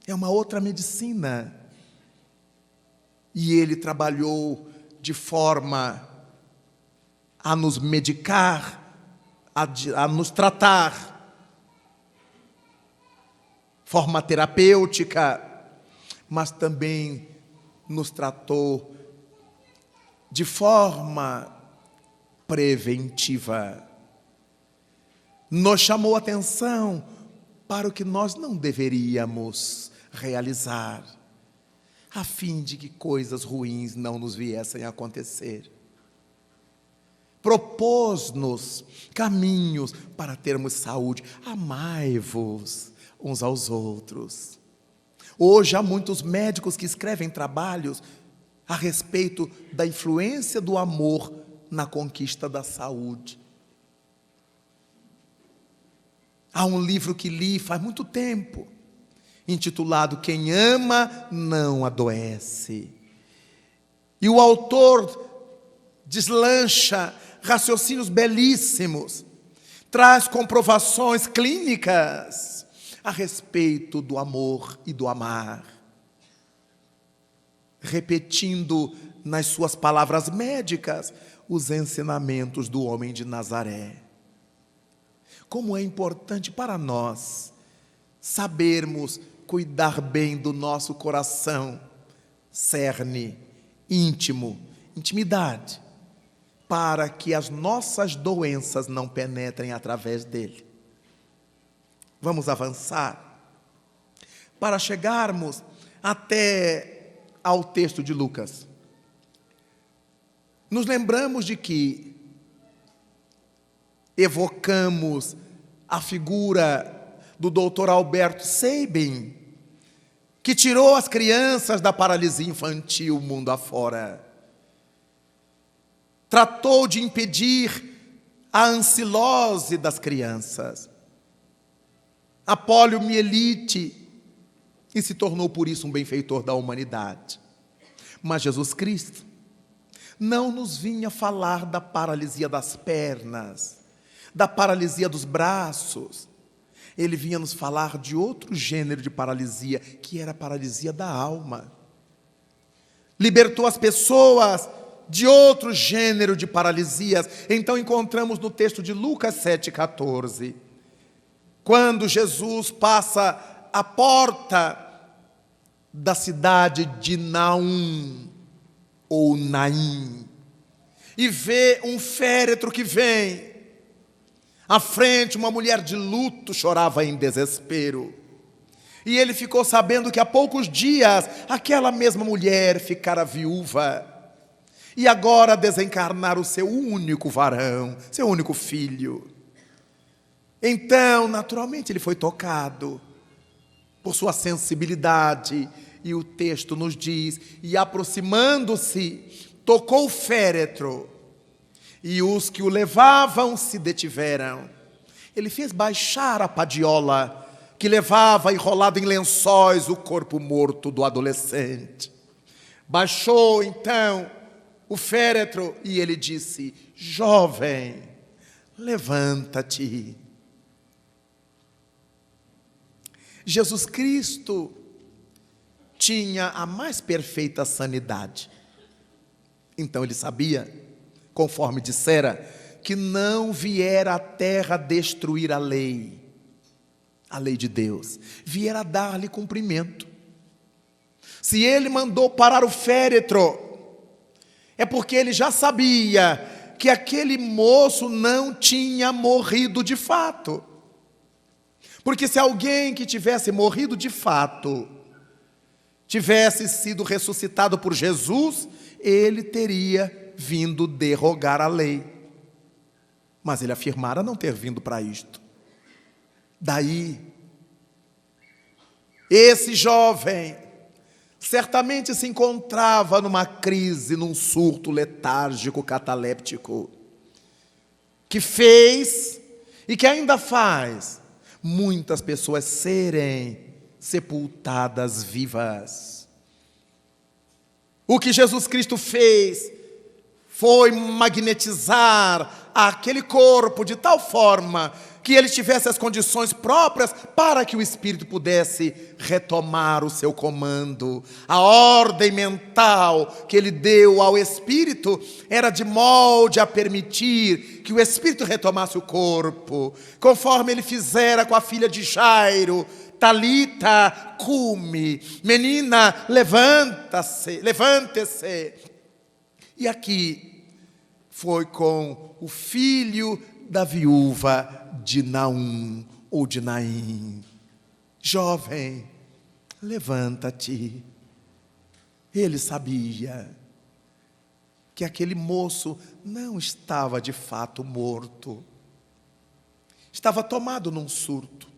É uma outra medicina. E Ele trabalhou de forma a nos medicar, a nos tratar, forma terapêutica, mas também nos tratou de forma preventiva. Nos chamou a atenção para o que nós não deveríamos realizar, a fim de que coisas ruins não nos viessem a acontecer. Propôs-nos caminhos para termos saúde. Amai-vos uns aos outros. Hoje há muitos médicos que escrevem trabalhos a respeito da influência do amor na conquista da saúde. Há um livro que li faz muito tempo, intitulado Quem Ama Não Adoece. E o autor deslancha raciocínios belíssimos, traz comprovações clínicas a respeito do amor e do amar, repetindo nas suas palavras médicas os ensinamentos do homem de Nazaré. Como é importante para nós sabermos cuidar bem do nosso coração, cerne, íntimo, intimidade, para que as nossas doenças não penetrem através dele. Vamos avançar para chegarmos até ao texto de Lucas. Nos lembramos de que evocamos a figura do Dr. Alberto Sabin, que tirou as crianças da paralisia infantil mundo afora. Tratou de impedir a ancilose das crianças, a poliomielite, e se tornou por isso um benfeitor da humanidade. Mas Jesus Cristo não nos vinha falar da paralisia das pernas, da paralisia dos braços. Ele vinha nos falar de outro gênero de paralisia, que era a paralisia da alma. Libertou as pessoas de outro gênero de paralisias. Então encontramos no texto de Lucas 7,14, quando Jesus passa a porta da cidade de Naum, ou Naim, e vê um féretro que vem. À frente, uma mulher de luto chorava em desespero. E ele ficou sabendo que há poucos dias aquela mesma mulher ficara viúva e agora desencarnara o seu único varão, seu único filho. Então, naturalmente, ele foi tocado por sua sensibilidade, e o texto nos diz: e aproximando-se, tocou o féretro, e os que o levavam se detiveram. Ele fez baixar a padiola que levava enrolado em lençóis o corpo morto do adolescente. Baixou então o féretro e ele disse: jovem, levanta-te. Jesus Cristo tinha a mais perfeita sanidade. Então ele sabia, conforme dissera, que não viera à terra destruir a lei de Deus, viera dar-lhe cumprimento. Se ele mandou parar o féretro, é porque ele já sabia que aquele moço não tinha morrido de fato. Porque se alguém que tivesse morrido de fato tivesse sido ressuscitado por Jesus, ele teria vindo derrogar a lei. Mas ele afirmara não ter vindo para isto. Daí Esse jovem certamente se encontrava numa crise, num surto letárgico, cataléptico, que fez e que ainda faz muitas pessoas serem sepultadas vivas. O que Jesus Cristo fez foi magnetizar aquele corpo de tal forma que ele tivesse as condições próprias para que o espírito pudesse retomar o seu comando. A ordem mental que ele deu ao espírito era de molde a permitir que o espírito retomasse o corpo, conforme ele fizera com a filha de Jairo: Talita, cumi, menina, levante-se. E aqui foi com o filho da viúva de Naum ou de Naim: jovem, levanta-te. Ele sabia que aquele moço não estava de fato morto, estava tomado num surto.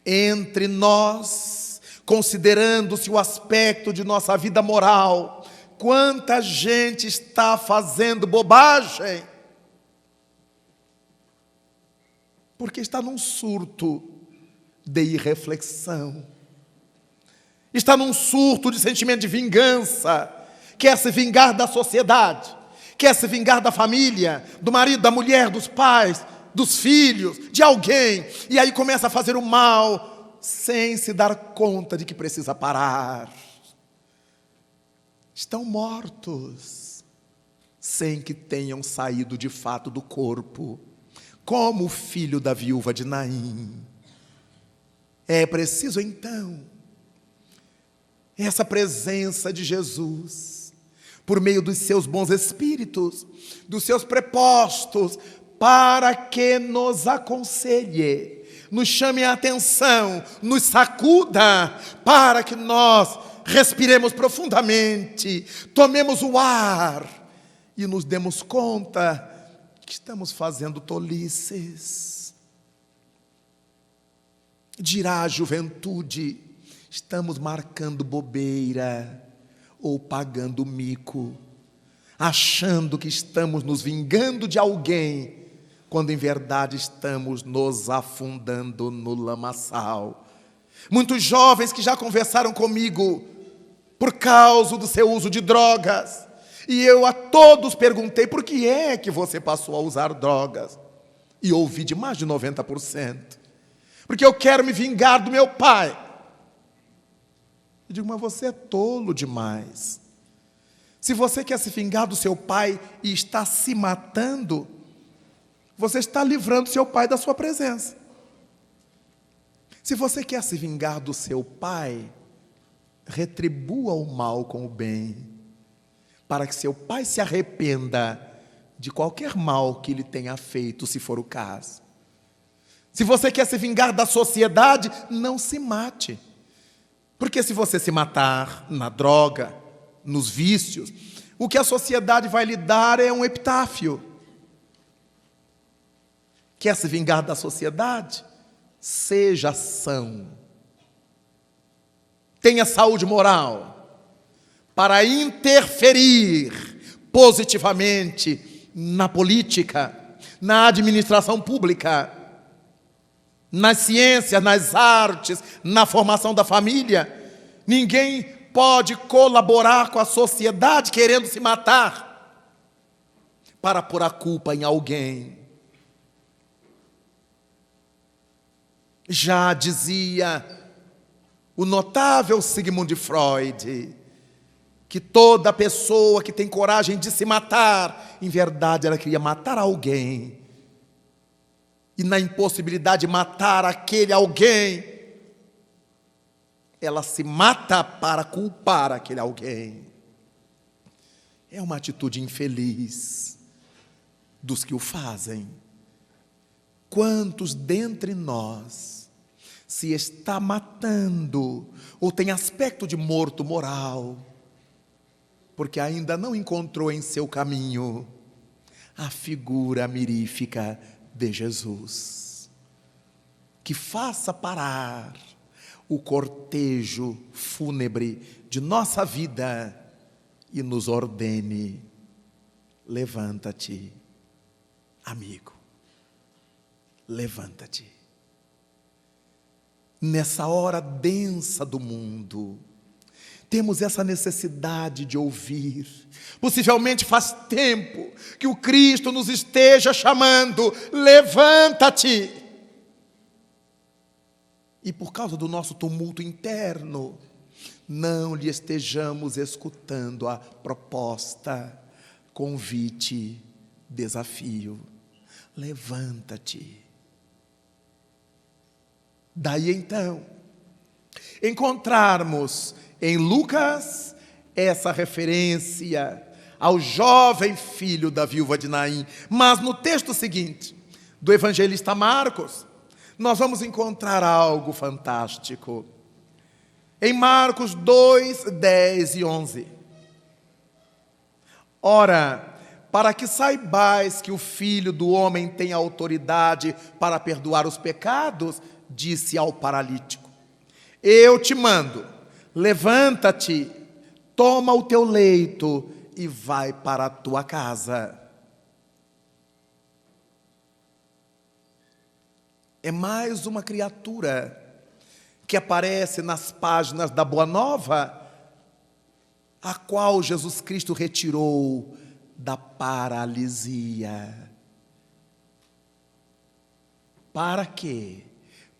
Entre nós, considerando-se o aspecto de nossa vida moral, quanta gente está fazendo bobagem, porque está num surto de irreflexão, está num surto de sentimento de vingança, quer se vingar da sociedade, quer se vingar da família, do marido, da mulher, dos pais, dos filhos, de alguém, e aí começa a fazer o mal, sem se dar conta de que precisa parar. Estão mortos, sem que tenham saído de fato do corpo, como o filho da viúva de Naim. É preciso então essa presença de Jesus, por meio dos seus bons espíritos, dos seus prepostos, para que nos aconselhe, nos chame a atenção, nos sacuda, para que nós respiremos profundamente, tomemos o ar e nos demos conta que estamos fazendo tolices. Dirá a juventude: estamos marcando bobeira ou pagando mico, achando que estamos nos vingando de alguém, quando em verdade estamos nos afundando no lamaçal. Muitos jovens que já conversaram comigo por causa do seu uso de drogas, e eu a todos perguntei: por que é que você passou a usar drogas? E ouvi de mais de 90%: porque eu quero me vingar do meu pai. Eu digo: mas você é tolo demais. Se você quer se vingar do seu pai e está se matando, você está livrando seu pai da sua presença. Se você quer se vingar do seu pai, retribua o mal com o bem, para que seu pai se arrependa de qualquer mal que lhe tenha feito, se for o caso. Se você quer se vingar da sociedade, não se mate. Porque se você se matar na droga, nos vícios, o que a sociedade vai lhe dar é um epitáfio. Quer se vingar da sociedade? Seja são. Tenha saúde moral para interferir positivamente na política, na administração pública, nas ciências, nas artes, na formação da família. Ninguém pode colaborar com a sociedade querendo se matar para pôr a culpa em alguém. Já dizia o notável Sigmund Freud que toda pessoa que tem coragem de se matar, em verdade ela queria matar alguém. E na impossibilidade de matar aquele alguém, ela se mata para culpar aquele alguém. É uma atitude infeliz dos que o fazem. Quantos dentre nós se está matando ou tem aspecto de morto moral, porque ainda não encontrou em seu caminho a figura mirífica de Jesus, que faça parar o cortejo fúnebre de nossa vida e nos ordene: levanta-te, amigo, levanta-te. Nessa hora densa do mundo, temos essa necessidade de ouvir. Possivelmente faz tempo que o Cristo nos esteja chamando: levanta-te. E por causa do nosso tumulto interno, não lhe estejamos escutando a proposta, convite, desafio: levanta-te. Daí então, encontrarmos em Lucas essa referência ao jovem filho da viúva de Naim. Mas no texto seguinte, do evangelista Marcos, nós vamos encontrar algo fantástico. Em Marcos 2, 10 e 11. Ora, para que saibais que o Filho do Homem tem autoridade para perdoar os pecados, disse ao paralítico: eu te mando, levanta-te, toma o teu leito e vai para a tua casa. É mais uma criatura que aparece nas páginas da Boa Nova, a qual Jesus Cristo retirou da paralisia. Para quê?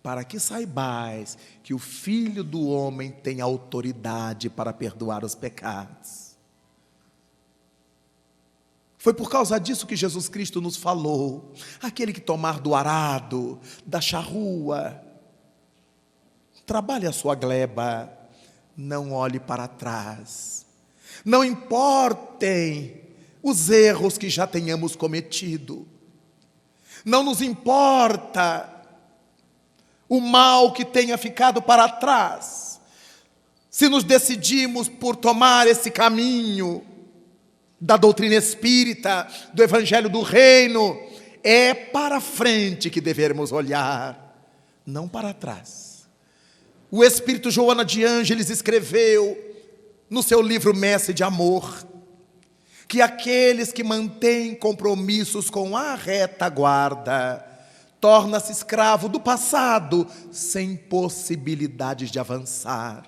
Para que saibais que o Filho do Homem tem autoridade para perdoar os pecados. Foi por causa disso que Jesus Cristo nos falou: aquele que tomar do arado, da charrua, trabalhe a sua gleba, não olhe para trás. Não importem os erros que já tenhamos cometido. Não nos importa o mal que tenha ficado para trás. Se nos decidimos por tomar esse caminho da doutrina espírita, do evangelho do reino, é para frente que devemos olhar, não para trás. O espírito Joana de Ângeles escreveu no seu livro Messe de Amor que aqueles que mantêm compromissos com a retaguarda torna-se escravo do passado sem possibilidades de avançar.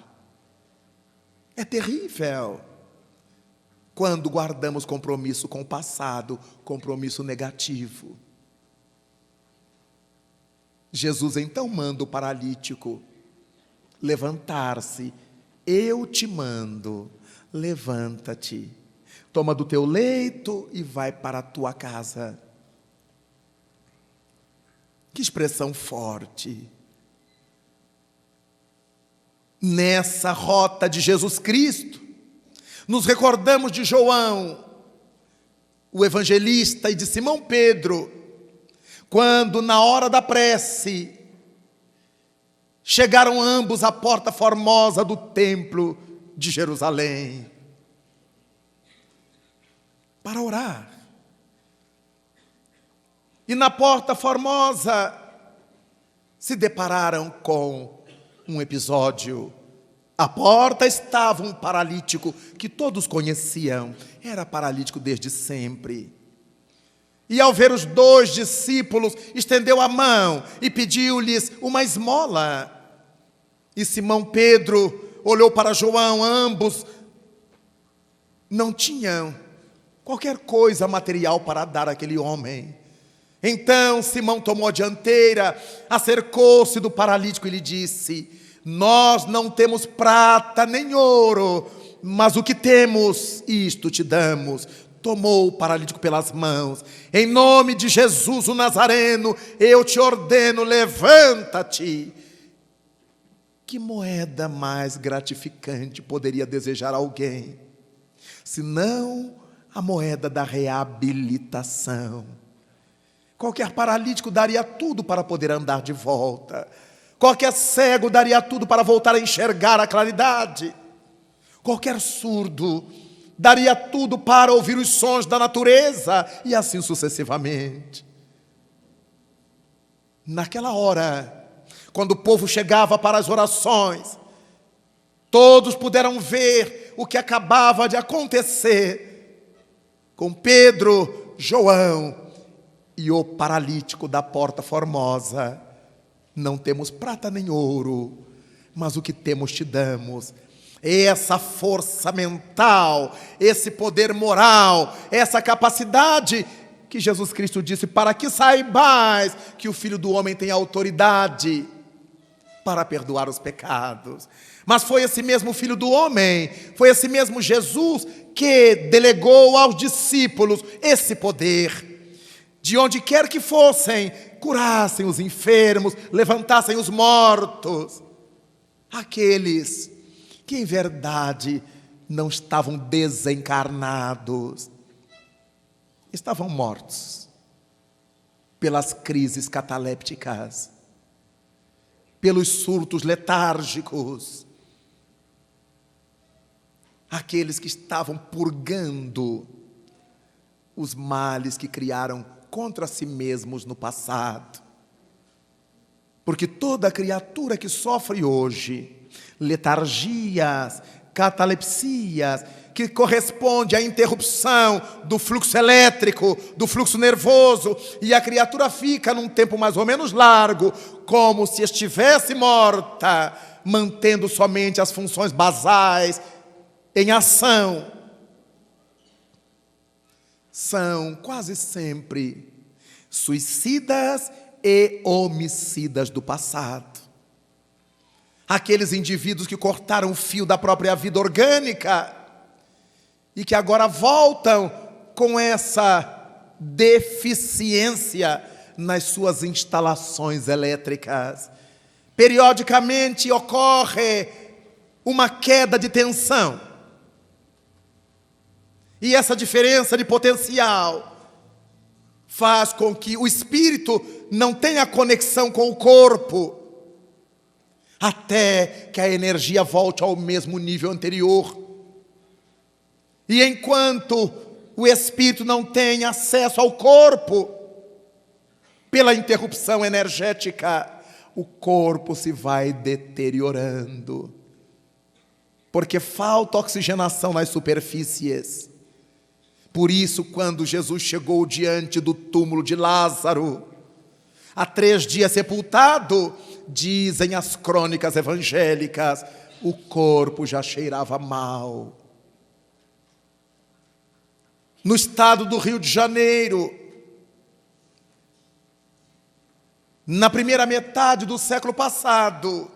É terrível quando guardamos compromisso com o passado, compromisso negativo. Jesus então manda o paralítico levantar-se. Eu te mando, levanta-te, toma do teu leito e vai para a tua casa. Que expressão forte. Nessa rota de Jesus Cristo, nos recordamos de João, o evangelista, e de Simão Pedro, quando na hora da prece, chegaram ambos à porta formosa do templo de Jerusalém, para orar. E na porta formosa se depararam com um episódio. À porta estava um paralítico que todos conheciam, era paralítico desde sempre. E ao ver os dois discípulos, estendeu a mão e pediu-lhes uma esmola. E Simão Pedro olhou para João, ambos não tinham qualquer coisa material para dar àquele homem. Então Simão tomou a dianteira, acercou-se do paralítico e lhe disse: nós não temos prata nem ouro, mas o que temos, isto te damos. Tomou o paralítico pelas mãos. Em nome de Jesus o Nazareno, eu te ordeno, levanta-te. Que moeda mais gratificante poderia desejar alguém, senão a moeda da reabilitação? Qualquer paralítico daria tudo para poder andar de volta. Qualquer cego daria tudo para voltar a enxergar a claridade. Qualquer surdo daria tudo para ouvir os sons da natureza, e assim sucessivamente. Naquela hora, quando o povo chegava para as orações, todos puderam ver o que acabava de acontecer com Pedro, João e o paralítico da Porta Formosa. Não temos prata nem ouro, mas o que temos te damos. Essa força mental, esse poder moral, essa capacidade que Jesus Cristo disse, para que saibais que o Filho do Homem tem autoridade para perdoar os pecados. Mas foi esse mesmo Filho do Homem, foi esse mesmo Jesus que delegou aos discípulos esse poder. De onde quer que fossem, curassem os enfermos, levantassem os mortos. Aqueles que em verdade não estavam desencarnados, estavam mortos pelas crises catalépticas, pelos surtos letárgicos. Aqueles que estavam purgando os males que criaram contra si mesmos no passado. Porque toda criatura que sofre hoje letargias, catalepsias, que corresponde à interrupção do fluxo elétrico, do fluxo nervoso, e a criatura fica num tempo mais ou menos largo, como se estivesse morta, mantendo somente as funções basais em ação. São quase sempre suicidas e homicidas do passado. Aqueles indivíduos que cortaram o fio da própria vida orgânica e que agora voltam com essa deficiência nas suas instalações elétricas. Periodicamente ocorre uma queda de tensão. E essa diferença de potencial faz com que o espírito não tenha conexão com o corpo, até que a energia volte ao mesmo nível anterior. E enquanto o espírito não tem acesso ao corpo, pela interrupção energética, o corpo se vai deteriorando, porque falta oxigenação nas superfícies. Por isso, quando Jesus chegou diante do túmulo de Lázaro, há 3 dias sepultado, dizem as crônicas evangélicas, o corpo já cheirava mal. No estado do Rio de Janeiro, na primeira metade do século passado,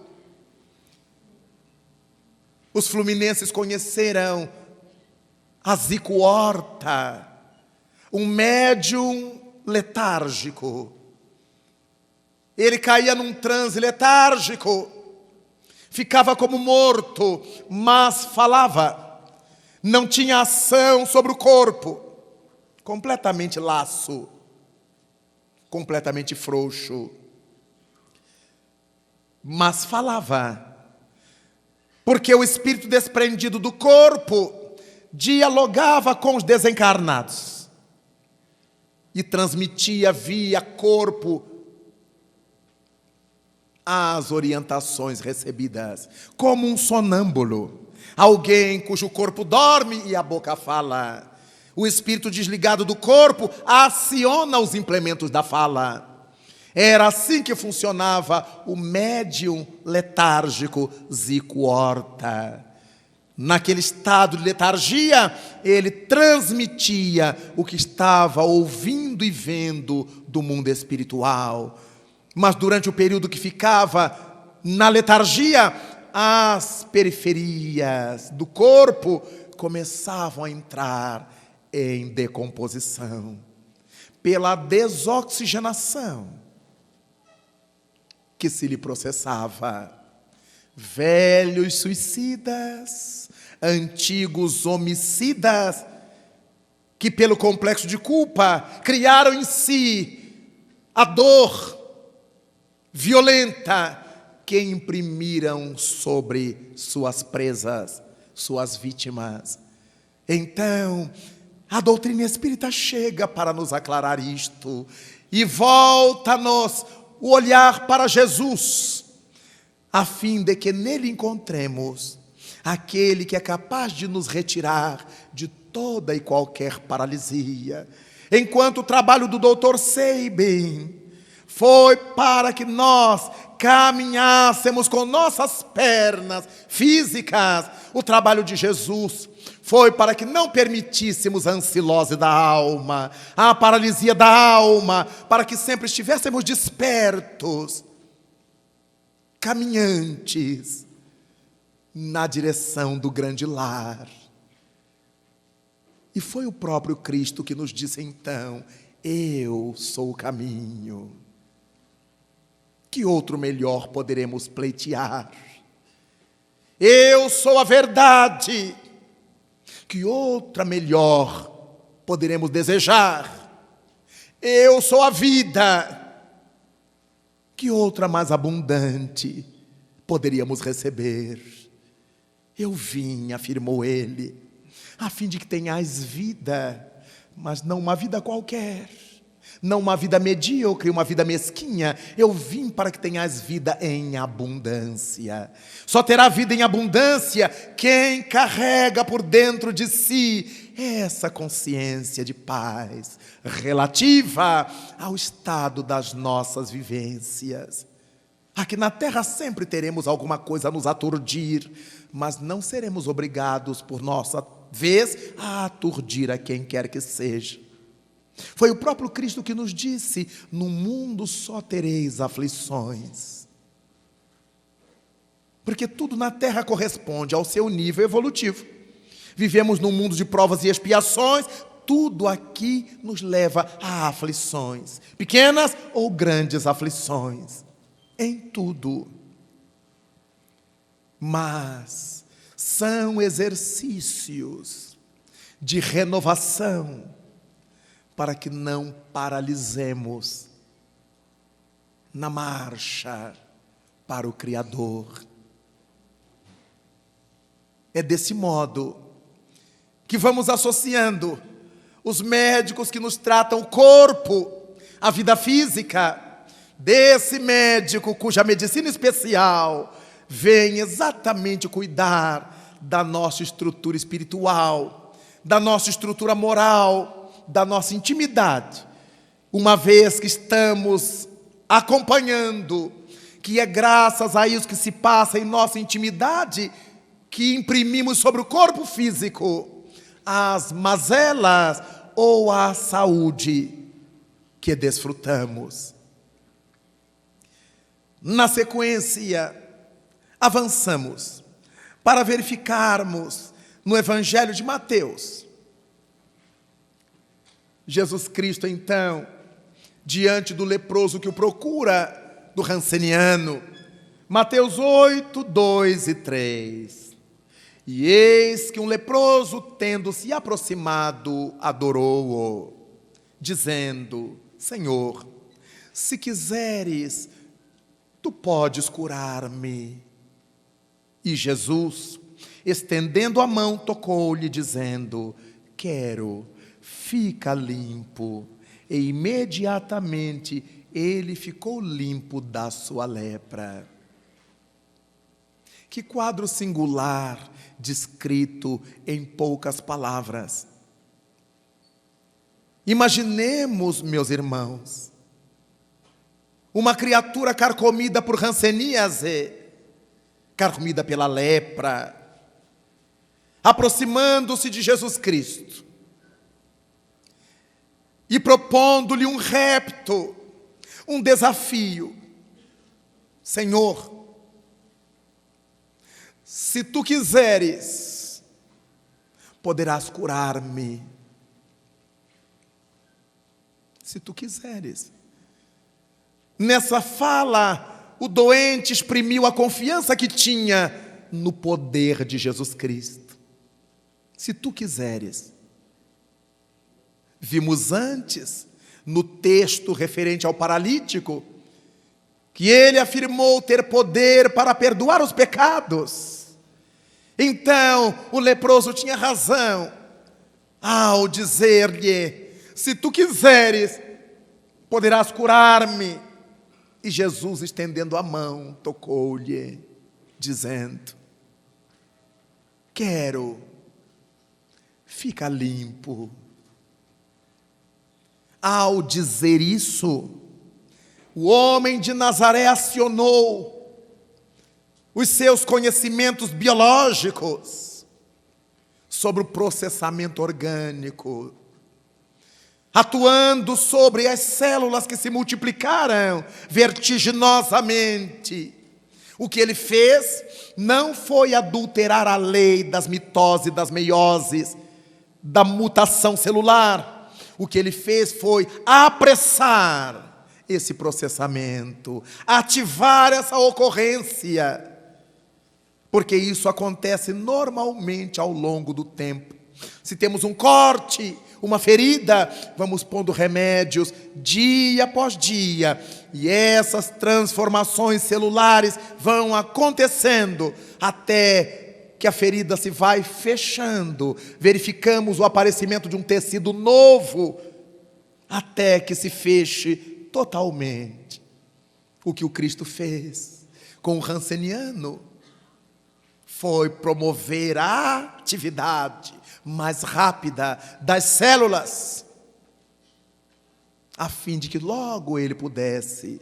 os fluminenses conheceram a Zico Horta, um médium letárgico. Ele caía num transe letárgico, ficava como morto, mas falava. Não tinha ação sobre o corpo, completamente laço, completamente frouxo, mas falava, porque o espírito desprendido do corpo dialogava com os desencarnados e transmitia via corpo as orientações recebidas, como um sonâmbulo. Alguém cujo corpo dorme e a boca fala. O espírito desligado do corpo aciona os implementos da fala. Era assim que funcionava o médium letárgico Zico Horta. Naquele estado de letargia, ele transmitia o que estava ouvindo e vendo do mundo espiritual. Mas durante o período que ficava na letargia, as periferias do corpo começavam a entrar em decomposição pela desoxigenação que se lhe processava. Velhos suicidas, antigos homicidas, que pelo complexo de culpa criaram em si a dor violenta que imprimiram sobre suas presas, suas vítimas. Então, a doutrina espírita chega para nos aclarar isto e volta-nos o olhar para Jesus, a fim de que nele encontremos aquele que é capaz de nos retirar de toda e qualquer paralisia. Enquanto o trabalho do Dr. Seibin foi para que nós caminhássemos com nossas pernas físicas, o trabalho de Jesus foi para que não permitíssemos a ancilose da alma, a paralisia da alma, para que sempre estivéssemos despertos, caminhantes na direção do grande lar. E foi o próprio Cristo que nos disse então: eu sou o caminho. Que outro melhor poderemos pleitear? Eu sou a verdade. Que outra melhor poderemos desejar? Eu sou a vida. Que outra mais abundante poderíamos receber? Eu vim, afirmou ele, a fim de que tenhais vida, mas não uma vida qualquer, não uma vida medíocre, uma vida mesquinha. Eu vim para que tenhais vida em abundância. Só terá vida em abundância quem carrega por dentro de si essa consciência de paz relativa ao estado das nossas vivências. Aqui na terra sempre teremos alguma coisa a nos aturdir, mas não seremos obrigados por nossa vez a aturdir a quem quer que seja. Foi o próprio Cristo que nos disse: no mundo só tereis aflições. Porque tudo na terra corresponde ao seu nível evolutivo. Vivemos num mundo de provas e expiações, tudo aqui nos leva a aflições, pequenas ou grandes aflições, em tudo. Mas são exercícios de renovação para que não paralisemos na marcha para o Criador. É desse modo que vamos associando os médicos que nos tratam o corpo, a vida física, desse médico cuja medicina especial vem exatamente cuidar da nossa estrutura espiritual, da nossa estrutura moral, da nossa intimidade, uma vez que estamos acompanhando que é graças a isso que se passa em nossa intimidade que imprimimos sobre o corpo físico as mazelas ou a saúde que desfrutamos. Na sequência, avançamos para verificarmos no Evangelho de Mateus. Jesus Cristo, então, diante do leproso que o procura, do ranceniano, Mateus 8, 2 e 3. E eis que um leproso, tendo se aproximado, adorou-o, dizendo: Senhor, se quiseres, tu podes curar-me. E Jesus, estendendo a mão, tocou-lhe, dizendo: quero, fica limpo. E imediatamente ele ficou limpo da sua lepra. Que quadro singular, descrito em poucas palavras. Imaginemos, meus irmãos, uma criatura carcomida por ranceníase, carcomida pela lepra, aproximando-se de Jesus Cristo e propondo-lhe um repto, um desafio: Senhor, se tu quiseres, poderás curar-me. Se tu quiseres. Nessa fala, o doente exprimiu a confiança que tinha no poder de Jesus Cristo. Se tu quiseres. Vimos antes, no texto referente ao paralítico, que ele afirmou ter poder para perdoar os pecados. Então, o leproso tinha razão ao dizer-lhe: se tu quiseres, poderás curar-me. E Jesus, estendendo a mão, tocou-lhe, dizendo: quero, fica limpo. Ao dizer isso, o homem de Nazaré acionou os seus conhecimentos biológicos sobre o processamento orgânico, atuando sobre as células que se multiplicaram vertiginosamente. O que ele fez não foi adulterar a lei das mitoses, das meioses, da mutação celular. O que ele fez foi apressar esse processamento, ativar essa ocorrência, porque isso acontece normalmente ao longo do tempo. Se temos um corte, uma ferida, vamos pondo remédios dia após dia, e essas transformações celulares vão acontecendo até que a ferida se vai fechando. Verificamos o aparecimento de um tecido novo até que se feche totalmente. O que o Cristo fez com o Hanseníano foi promover a atividade mais rápida das células, a fim de que logo ele pudesse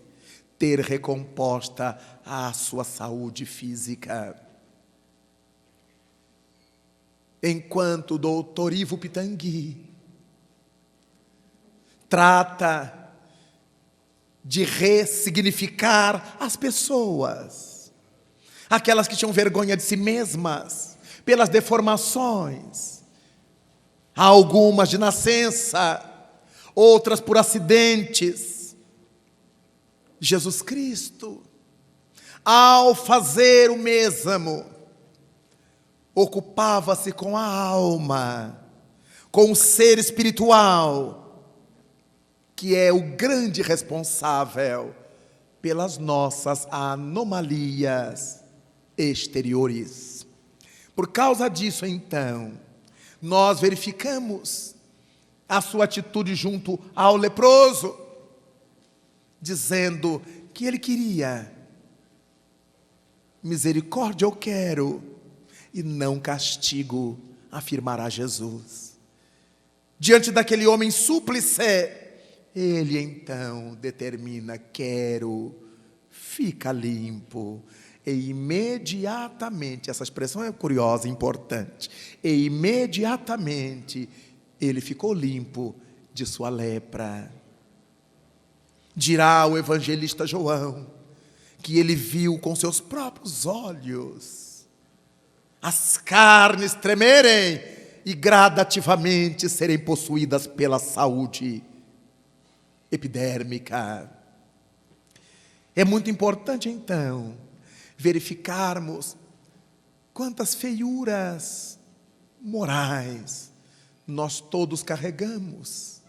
ter recomposta a sua saúde física. Enquanto o doutor Ivo Pitangui trata de ressignificar as pessoas, aquelas que tinham vergonha de si mesmas, pelas deformações, algumas de nascença, outras por acidentes. Jesus Cristo, ao fazer o mesmo, ocupava-se com a alma, com o ser espiritual, que é o grande responsável pelas nossas anomalias exteriores. Por causa disso, então, nós verificamos a sua atitude junto ao leproso, dizendo que ele queria misericórdia, eu quero, e não castigo, afirmará Jesus. Diante daquele homem súplice, ele então determina: quero, fica limpo. E imediatamente, essa expressão é curiosa, importante, e imediatamente ele ficou limpo de sua lepra. Dirá o evangelista João que ele viu com seus próprios olhos as carnes tremerem e gradativamente serem possuídas pela saúde epidérmica. É muito importante, então, verificarmos quantas feiuras morais nós todos carregamos.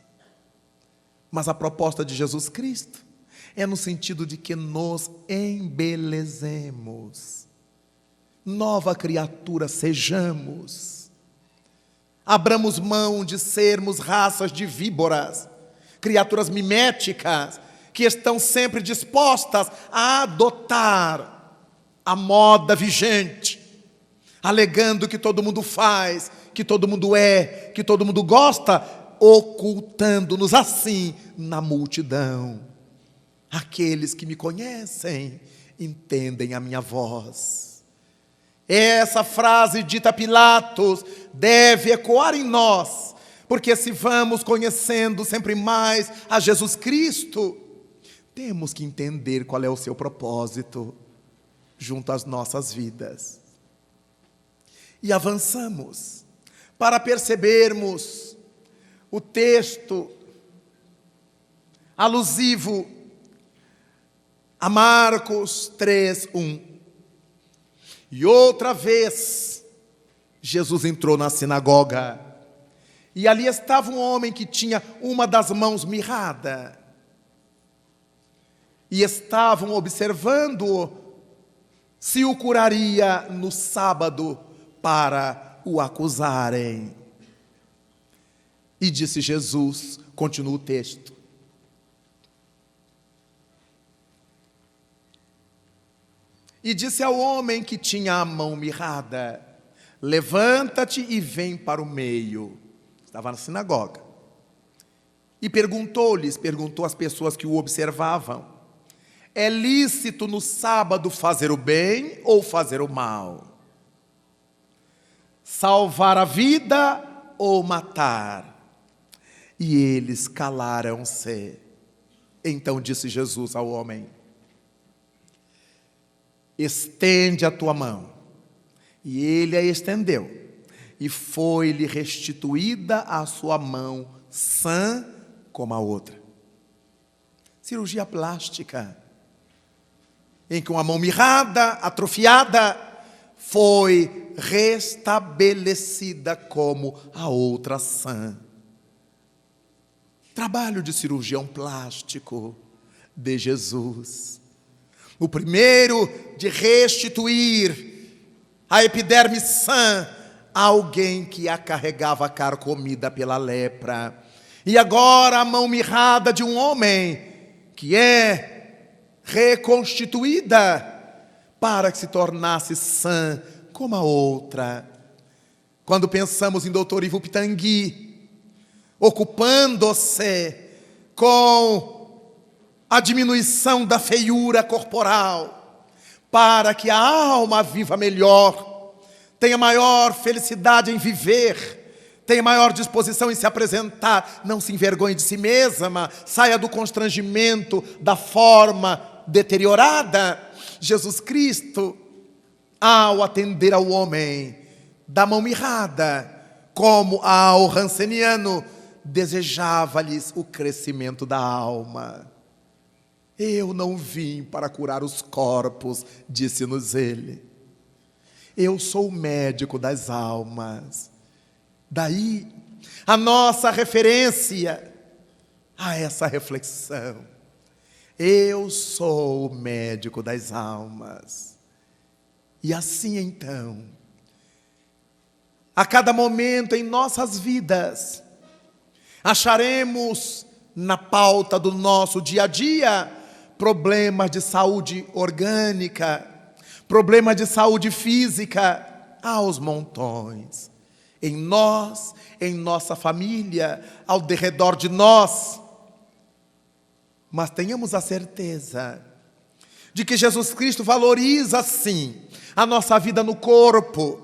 Mas a proposta de Jesus Cristo é no sentido de que nos embelezemos, nova criatura sejamos, abramos mão de sermos raças de víboras, criaturas miméticas, que estão sempre dispostas a adotar a moda vigente, alegando que todo mundo faz, que todo mundo é, que todo mundo gosta, ocultando-nos assim na multidão. Aqueles que me conhecem entendem a minha voz. Essa frase dita a Pilatos deve ecoar em nós, porque se vamos conhecendo sempre mais a Jesus Cristo, temos que entender qual é o seu propósito junto às nossas vidas. E avançamos para percebermos o texto alusivo a Marcos 3:1. E outra vez, Jesus entrou na sinagoga, e ali estava um homem que tinha uma das mãos mirrada, e estavam observando-o se o curaria no sábado para o acusarem. E disse Jesus, continua o texto: e disse ao homem que tinha a mão mirrada: levanta-te e vem para o meio. Estava na sinagoga. E perguntou às pessoas que o observavam: é lícito no sábado fazer o bem ou fazer o mal? Salvar a vida ou matar? E eles calaram-se. Então disse Jesus ao homem: estende a tua mão. E ele a estendeu, e foi-lhe restituída a sua mão, sã como a outra. Cirurgia plástica, em que uma mão mirrada, atrofiada, foi restabelecida como a outra sã. Trabalho de cirurgião plástico de Jesus. O primeiro de restituir a epiderme sã a alguém que a carregava carcomida pela lepra. E agora a mão mirrada de um homem que é reconstituída para que se tornasse sã como a outra. Quando pensamos em Dr. Ivo Pitangui, ocupando-se com a diminuição da feiura corporal, para que a alma viva melhor, tenha maior felicidade em viver, tenha maior disposição em se apresentar, não se envergonhe de si mesma, saia do constrangimento da forma deteriorada. Jesus Cristo, ao atender ao homem da mão mirrada, como ao ranceniano, desejava-lhes o crescimento da alma. Eu não vim para curar os corpos, disse-nos ele. Eu sou o médico das almas. Daí a nossa referência a essa reflexão. Eu sou o médico das almas. E assim então, a cada momento em nossas vidas, acharemos na pauta do nosso dia a dia problemas de saúde orgânica, problemas de saúde física aos montões. Em nós, em nossa família, ao derredor de nós. Mas tenhamos a certeza de que Jesus Cristo valoriza sim a nossa vida no corpo,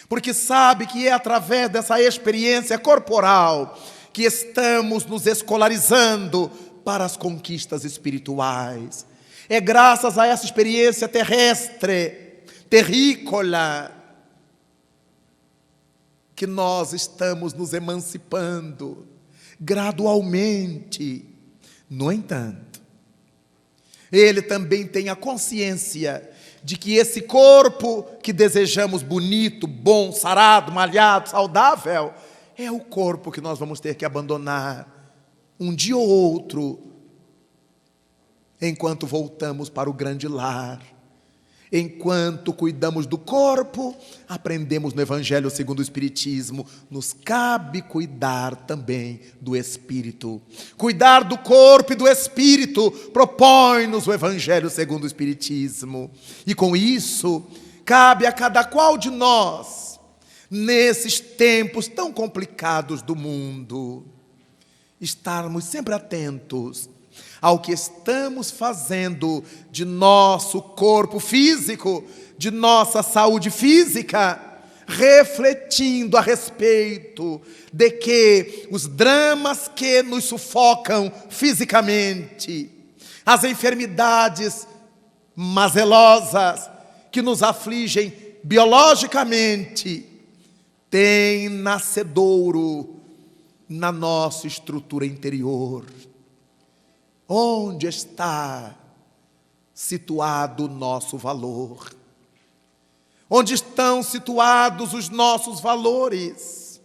porque sabe que é através dessa experiência corporal que estamos nos escolarizando para as conquistas espirituais. É graças a essa experiência terrestre, terrícola, que nós estamos nos emancipando gradualmente. No entanto, ele também tem a consciência de que esse corpo que desejamos bonito, bom, sarado, malhado, saudável, é o corpo que nós vamos ter que abandonar um dia ou outro, enquanto voltamos para o grande lar. Enquanto cuidamos do corpo, aprendemos no Evangelho segundo o Espiritismo, nos cabe cuidar também do Espírito. Cuidar do corpo e do Espírito propõe-nos o Evangelho segundo o Espiritismo. E com isso, cabe a cada qual de nós, nesses tempos tão complicados do mundo, estarmos sempre atentos ao que estamos fazendo de nosso corpo físico, de nossa saúde física, refletindo a respeito de que os dramas que nos sufocam fisicamente, as enfermidades mazelosas que nos afligem biologicamente, têm nascedouro na nossa estrutura interior. Onde está situado o nosso valor? Onde estão situados os nossos valores?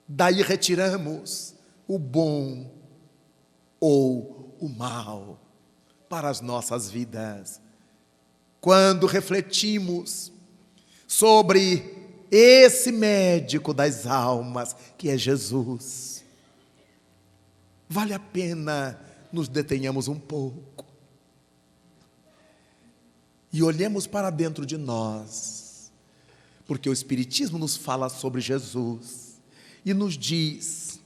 Daí retiramos o bom ou o mal para as nossas vidas. Quando refletimos sobre esse médico das almas, que é Jesus, vale a pena nos detenhamos um pouco. e olhemos para dentro de nós, porque o Espiritismo nos fala sobre Jesus e nos diz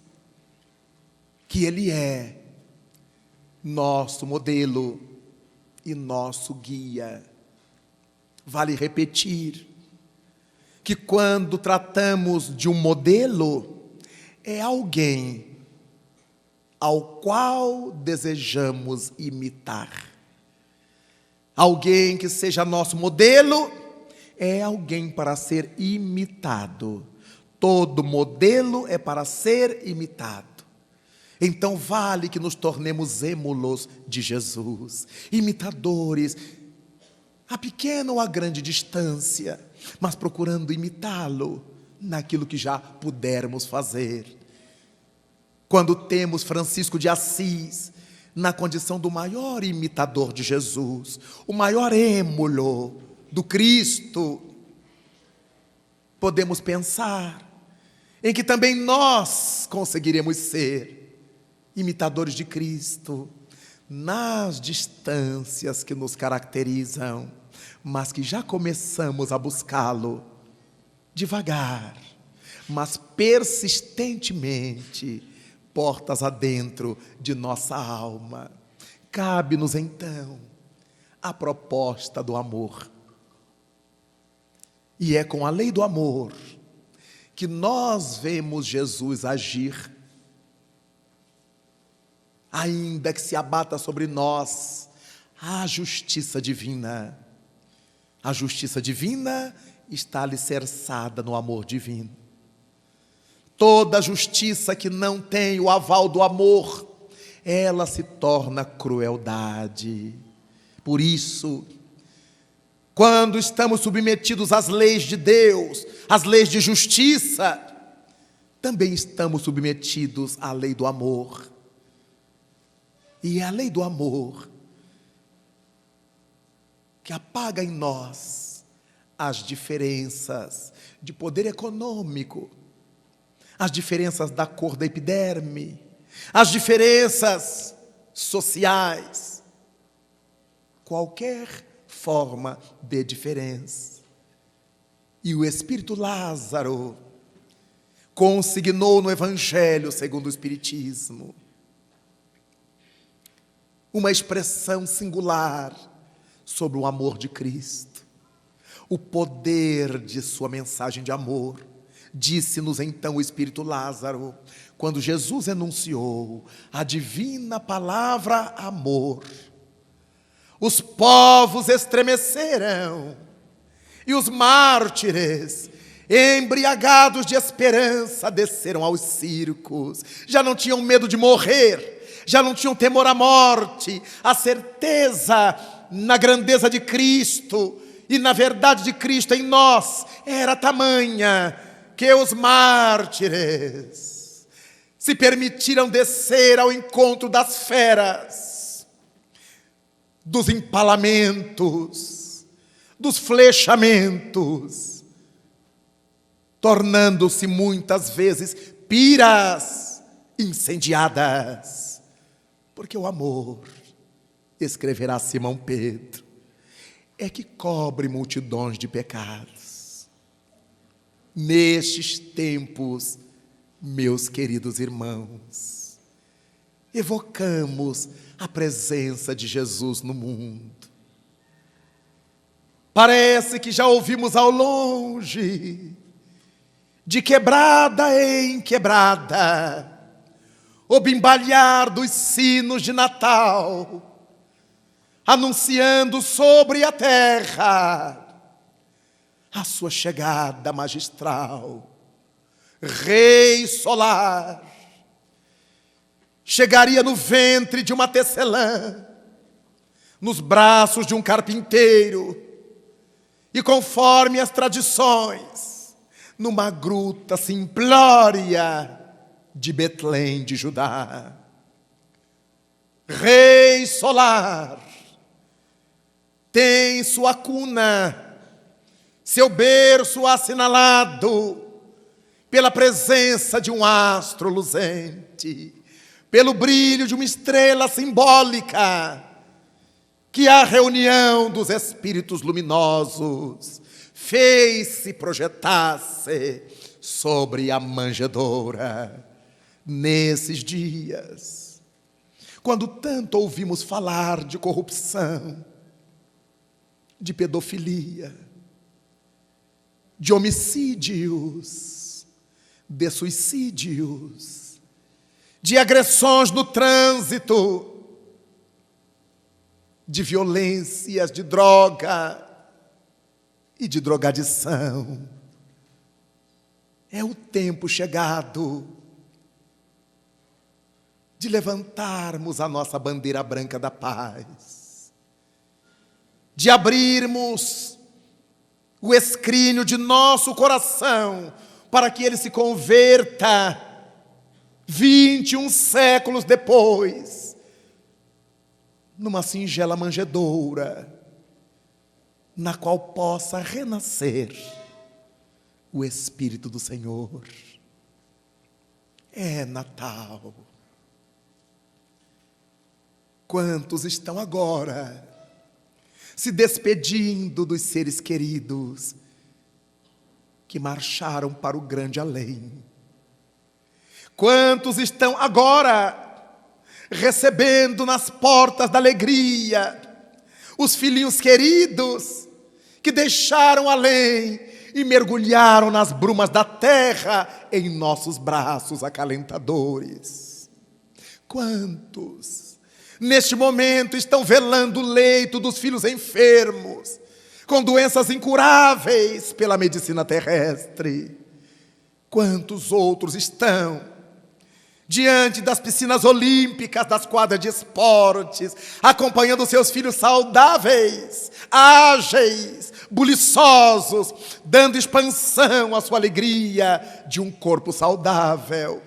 que Ele é nosso modelo e nosso guia. Vale repetir que quando tratamos de um modelo, é alguém ao qual desejamos imitar. Alguém que seja nosso modelo é alguém para ser imitado. Todo modelo é para ser imitado. Então vale que nos tornemos émulos de Jesus, imitadores, a pequena ou a grande distância, mas procurando imitá-lo naquilo que já pudermos fazer. Quando temos Francisco de Assis na condição do maior imitador de Jesus, o maior émulo do Cristo, podemos pensar em que também nós conseguiremos ser imitadores de Cristo nas distâncias que nos caracterizam, mas que já começamos a buscá-lo devagar, mas persistentemente, portas adentro de nossa alma. Cabe-nos então a proposta do amor. E é com a lei do amor que nós vemos Jesus agir. Ainda que se abata sobre nós a justiça divina. A justiça divina está alicerçada no amor divino. Toda justiça que não tem o aval do amor, ela se torna crueldade. Por isso, quando estamos submetidos às leis de Deus, às leis de justiça, também estamos submetidos à lei do amor. E é a lei do amor que apaga em nós as diferenças de poder econômico, as diferenças da cor da epiderme, as diferenças sociais, qualquer forma de diferença. E o Espírito Lázaro consignou no Evangelho segundo o Espiritismo uma expressão singular sobre o amor de Cristo, o poder de sua mensagem de amor. Disse-nos então o Espírito Lázaro, quando Jesus enunciou a divina palavra amor, os povos estremeceram e os mártires, embriagados de esperança, desceram aos circos. Já não tinham medo de morrer, já não tinham temor à morte. A certeza na grandeza de Cristo e na verdade de Cristo em nós era tamanha que os mártires se permitiram descer ao encontro das feras, dos empalamentos, dos flechamentos, tornando-se muitas vezes piras incendiadas. Porque o amor, escreverá Simão Pedro, é que cobre multidões de pecados. Nestes tempos, meus queridos irmãos, evocamos a presença de Jesus no mundo. Parece que já ouvimos ao longe, de quebrada em quebrada, o bimbalhar dos sinos de Natal, anunciando sobre a terra a sua chegada magistral. Rei solar chegaria no ventre de uma tecelã, nos braços de um carpinteiro, e conforme as tradições, numa gruta simplória de Betlém de Judá. Rei solar tem sua cuna, seu berço assinalado pela presença de um astro luzente, pelo brilho de uma estrela simbólica que a reunião dos espíritos luminosos fez-se projetasse sobre a manjedoura nesses dias, quando tanto ouvimos falar de corrupção, de pedofilia, de homicídios, de suicídios, de agressões no trânsito, de violências, de droga e de drogadição. É o tempo chegado de levantarmos a nossa bandeira branca da paz, de abrirmos o escrínio de nosso coração para que ele se converta 21 séculos depois numa singela manjedoura na qual possa renascer o Espírito do Senhor. É Natal. Quantos estão agora se despedindo dos seres queridos que marcharam para o grande além? Quantos estão agora recebendo nas portas da alegria os filhinhos queridos que deixaram além e mergulharam nas brumas da terra em nossos braços acalentadores? Quantos neste momento estão velando o leito dos filhos enfermos, com doenças incuráveis pela medicina terrestre? Quantos outros estão diante das piscinas olímpicas, das quadras de esportes, acompanhando seus filhos saudáveis, ágeis, buliçosos, dando expansão à sua alegria de um corpo saudável?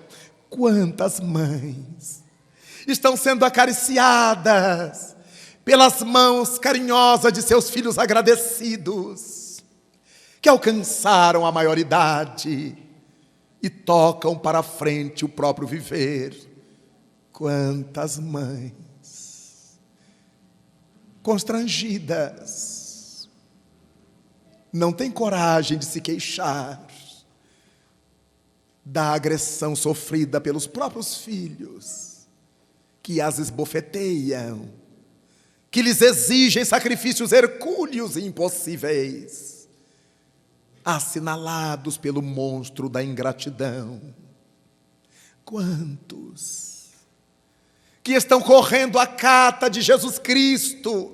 Quantas mães estão sendo acariciadas pelas mãos carinhosas de seus filhos agradecidos, que alcançaram a maioridade e tocam para frente o próprio viver? Quantas mães constrangidas não têm coragem de se queixar da agressão sofrida pelos próprios filhos, que as esbofeteiam, que lhes exigem sacrifícios hercúleos e impossíveis, assinalados pelo monstro da ingratidão? Quantos que estão correndo à cata de Jesus Cristo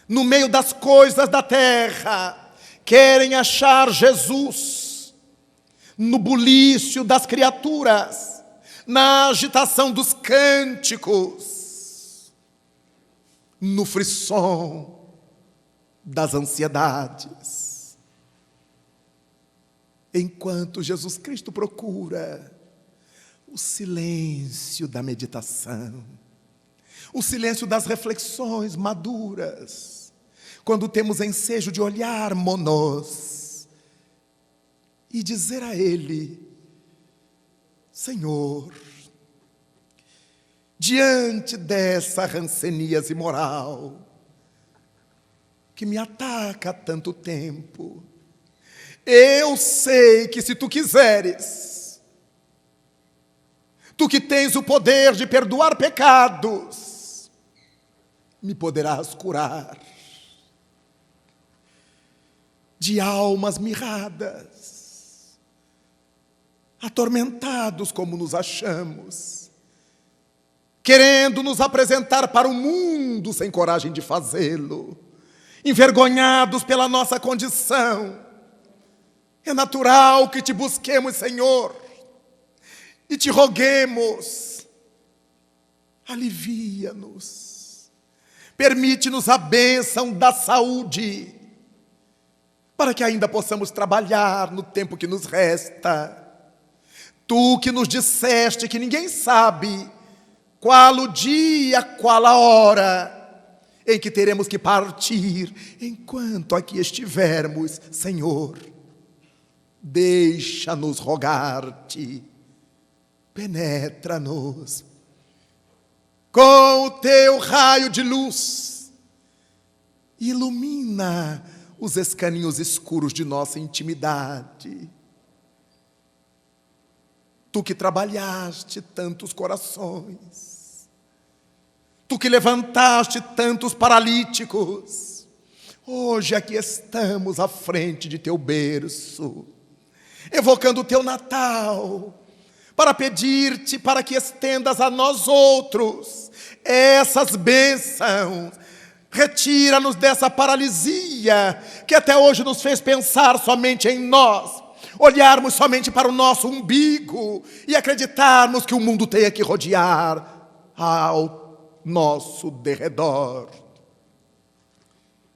no meio das coisas da terra, querem achar Jesus no bulício das criaturas, na agitação dos cânticos, no frisson das ansiedades, enquanto Jesus Cristo procura o silêncio da meditação, o silêncio das reflexões maduras, quando temos ensejo de olharmos-nos e dizer a Ele: Senhor, diante dessa ranceníase moral que me ataca há tanto tempo, eu sei que se Tu quiseres, Tu que tens o poder de perdoar pecados, me poderás curar de almas mirradas, atormentados como nos achamos, querendo nos apresentar para o mundo sem coragem de fazê-lo, envergonhados pela nossa condição. É natural que Te busquemos, Senhor, e Te roguemos: alivia-nos, permite-nos a bênção da saúde, para que ainda possamos trabalhar no tempo que nos resta. Tu que nos disseste que ninguém sabe qual o dia, qual a hora em que teremos que partir, enquanto aqui estivermos, Senhor, deixa-nos rogar-te, penetra-nos com o Teu raio de luz Ilumina os escaninhos escuros de nossa intimidade. Tu que trabalhaste tantos corações, tu que levantaste tantos paralíticos, hoje aqui estamos à frente de teu berço, evocando o teu Natal, para pedir-te para que estendas a nós outros essas bênçãos. Retira-nos dessa paralisia que até hoje nos fez pensar somente em nós, olharmos somente para o nosso umbigo e acreditarmos que o mundo tenha que rodear ao nosso derredor.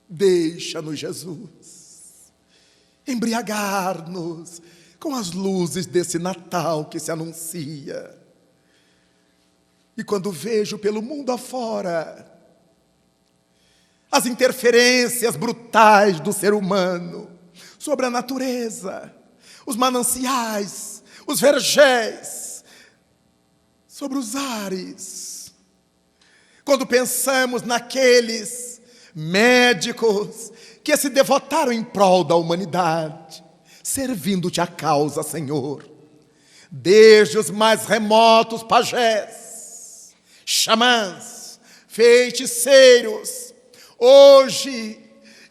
Deixa-nos, Jesus, embriagar-nos com as luzes desse Natal que se anuncia. E quando vejo pelo mundo afora as interferências brutais do ser humano sobre a natureza, os mananciais, os vergéis, sobre os ares, quando pensamos naqueles médicos que se devotaram em prol da humanidade, servindo-te a causa, Senhor, desde os mais remotos pajés, xamãs, feiticeiros, hoje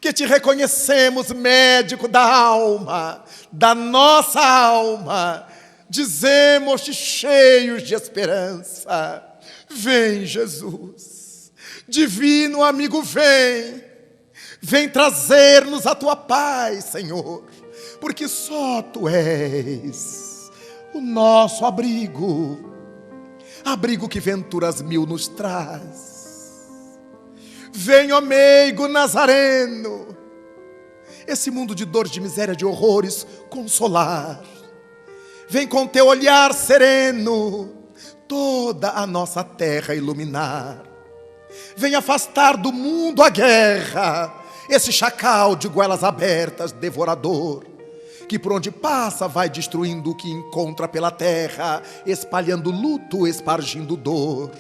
que te reconhecemos médico da alma, da nossa alma, dizemos-te cheios de esperança: vem, Jesus, divino amigo, vem trazer-nos a tua paz, Senhor, porque só tu és o nosso abrigo, abrigo que venturas mil nos traz. Vem, ó meigo nazareno, esse mundo de dor, de miséria, de horrores consolar. Vem com teu olhar sereno toda a nossa terra iluminar. Vem afastar do mundo a guerra, esse chacal de goelas abertas, devorador, que por onde passa vai destruindo o que encontra pela terra, espalhando luto, espargindo dor.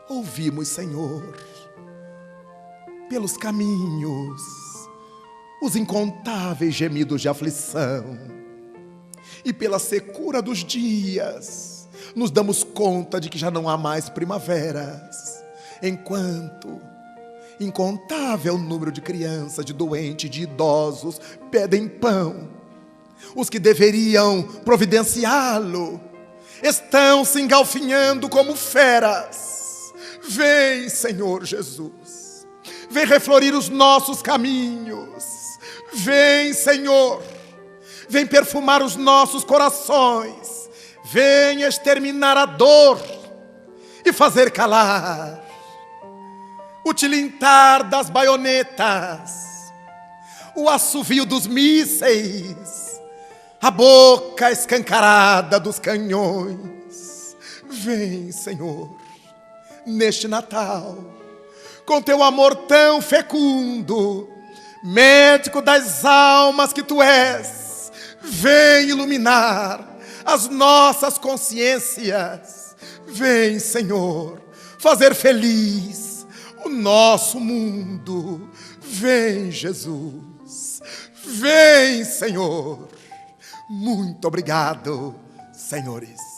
Ouvimos, Senhor, pelos caminhos, os incontáveis gemidos de aflição, e pela secura dos dias, nos damos conta de que já não há mais primaveras, enquanto incontável número de crianças, de doentes, de idosos pedem pão. Os que deveriam providenciá-lo estão se engalfinhando como feras. Vem, Senhor Jesus, vem reflorir os nossos caminhos. Vem, Senhor, vem perfumar os nossos corações. Vem exterminar a dor e fazer calar o tilintar das baionetas, o assovio dos mísseis, a boca escancarada dos canhões. Vem, Senhor, neste Natal, com teu amor tão fecundo, médico das almas que tu és, vem iluminar as nossas consciências. Vem, Senhor, fazer feliz o nosso mundo. Vem, Jesus, vem, Senhor. Muito obrigado, senhores.